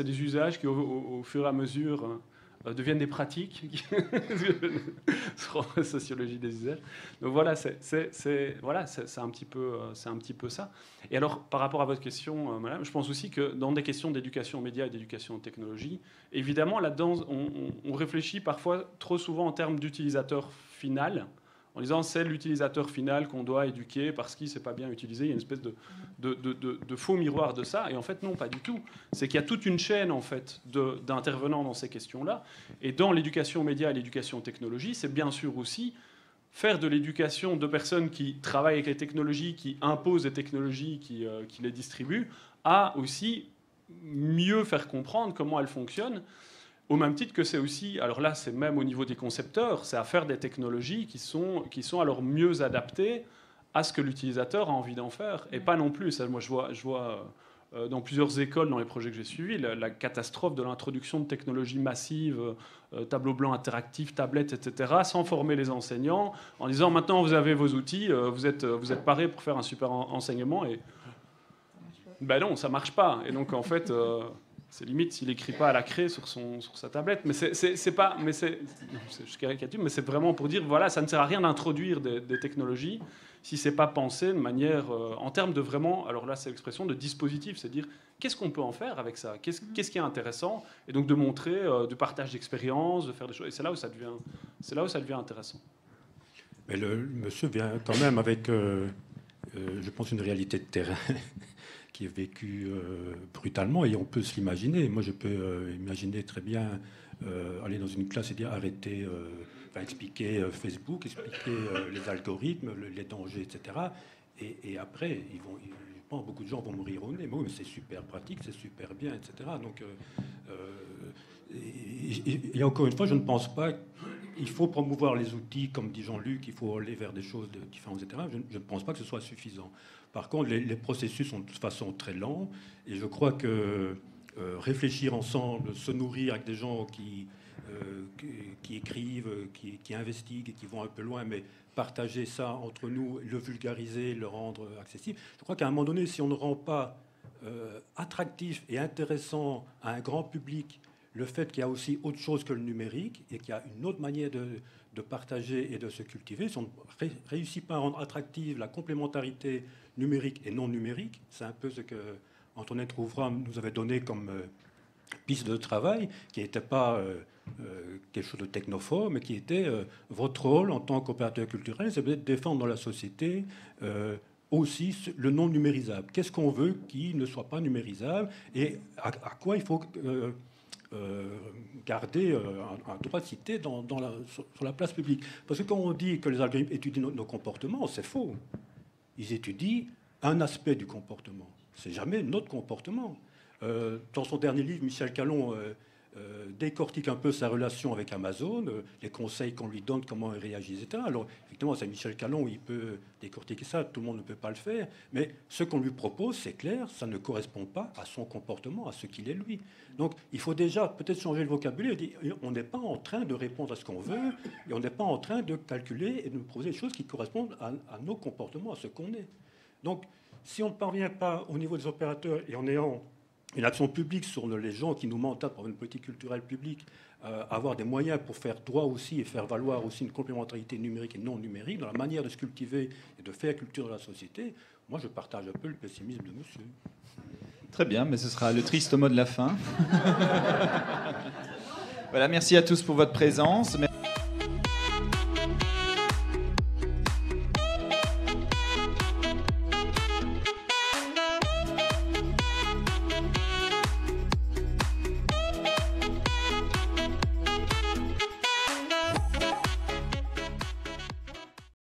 des usages qui, au fur et à mesure, deviennent des pratiques, sur la sociologie des usages. Donc voilà, c'est un petit peu ça. Et alors, par rapport à votre question, madame, je pense aussi que dans des questions d'éducation aux médias et d'éducation aux technologies, évidemment, là-dedans, on réfléchit parfois trop souvent en termes d'utilisateur final, en disant c'est l'utilisateur final qu'on doit éduquer parce qu'il ne s'est pas bien utilisé. Il y a une espèce de faux miroir de ça. Et en fait, non, pas du tout. C'est qu'il y a toute une chaîne en fait, d'intervenants dans ces questions-là. Et dans l'éducation aux médias et l'éducation aux technologies, c'est bien sûr aussi faire de l'éducation de personnes qui travaillent avec les technologies, qui imposent les technologies, qui les distribuent, à aussi mieux faire comprendre comment elles fonctionnent. Au même titre que c'est aussi, alors là c'est même au niveau des concepteurs, c'est à faire des technologies qui sont alors mieux adaptées à ce que l'utilisateur a envie d'en faire. Et pas non plus, ça, moi je vois dans plusieurs écoles, dans les projets que j'ai suivis, la catastrophe de l'introduction de technologies massives, tableau blanc interactif, tablettes, etc., sans former les enseignants, en disant maintenant vous avez vos outils, vous êtes parés pour faire un super enseignement. Et ben non, ça marche pas. Et donc en fait... c'est limite s'il n'écrit pas à la craie sur sa tablette. Mais c'est pas... je caricature, mais c'est vraiment pour dire, voilà, ça ne sert à rien d'introduire des technologies si c'est pas pensé de manière... en termes de vraiment... Alors là, c'est l'expression de dispositif. C'est dire, qu'est-ce qu'on peut en faire avec ça ? Qu'est-ce qui est intéressant ? Et donc de montrer du partage d'expériences, de faire des choses. Et c'est là où ça devient intéressant. Mais le monsieur vient quand même avec, je pense, une réalité de terrain qui est vécu brutalement, et on peut se l'imaginer. Moi, je peux imaginer très bien aller dans une classe et dire arrêtez, expliquer Facebook, expliquer les algorithmes, les dangers, etc. Et après, je pense beaucoup de gens vont mourir au nez. Mais oui, mais c'est super pratique, c'est super bien, etc. Donc, et encore une fois, je ne pense pas qu'il faut promouvoir les outils, comme dit Jean-Luc, il faut aller vers des choses différentes, etc. Je ne pense pas que ce soit suffisant. Par contre, les processus sont de toute façon très lents, et je crois que réfléchir ensemble, se nourrir avec des gens qui écrivent, qui investiguent et qui vont un peu loin, mais partager ça entre nous, le vulgariser, le rendre accessible. Je crois qu'à un moment donné, si on ne rend pas attractif et intéressant à un grand public le fait qu'il y a aussi autre chose que le numérique et qu'il y a une autre manière de partager et de se cultiver, si on ne réussit pas à rendre attractive la complémentarité numérique et non numérique, c'est un peu ce que Antoinette Rouvram nous avait donné comme piste de travail, qui n'était pas quelque chose de technophobe, mais qui était votre rôle en tant qu'opérateur culturel, c'est peut-être défendre dans la société aussi le non numérisable. Qu'est-ce qu'on veut qui ne soit pas numérisable, et à quoi il faut garder un droit de cité sur la place publique. Parce que quand on dit que les algorithmes étudient nos comportements, c'est faux. Ils étudient un aspect du comportement. C'est jamais notre comportement. Dans son dernier livre, Michel Calon décortique un peu sa relation avec Amazon, les conseils qu'on lui donne, comment il réagit, etc. Alors, effectivement, c'est Michel Calon, il peut décortiquer ça, tout le monde ne peut pas le faire, mais ce qu'on lui propose, c'est clair, ça ne correspond pas à son comportement, à ce qu'il est lui. Donc, il faut déjà peut-être changer le vocabulaire et dire, on n'est pas en train de répondre à ce qu'on veut, et on n'est pas en train de calculer et de nous proposer des choses qui correspondent à nos comportements, à ce qu'on est. Donc, si on ne parvient pas au niveau des opérateurs et en ayant une action publique sur les gens qui nous mandatent pour une politique culturelle publique, avoir des moyens pour faire droit aussi et faire valoir aussi une complémentarité numérique et non numérique dans la manière de se cultiver et de faire culture de la société, moi je partage un peu le pessimisme de monsieur. Très bien, mais ce sera le triste mot de la fin. Voilà, merci à tous pour votre présence.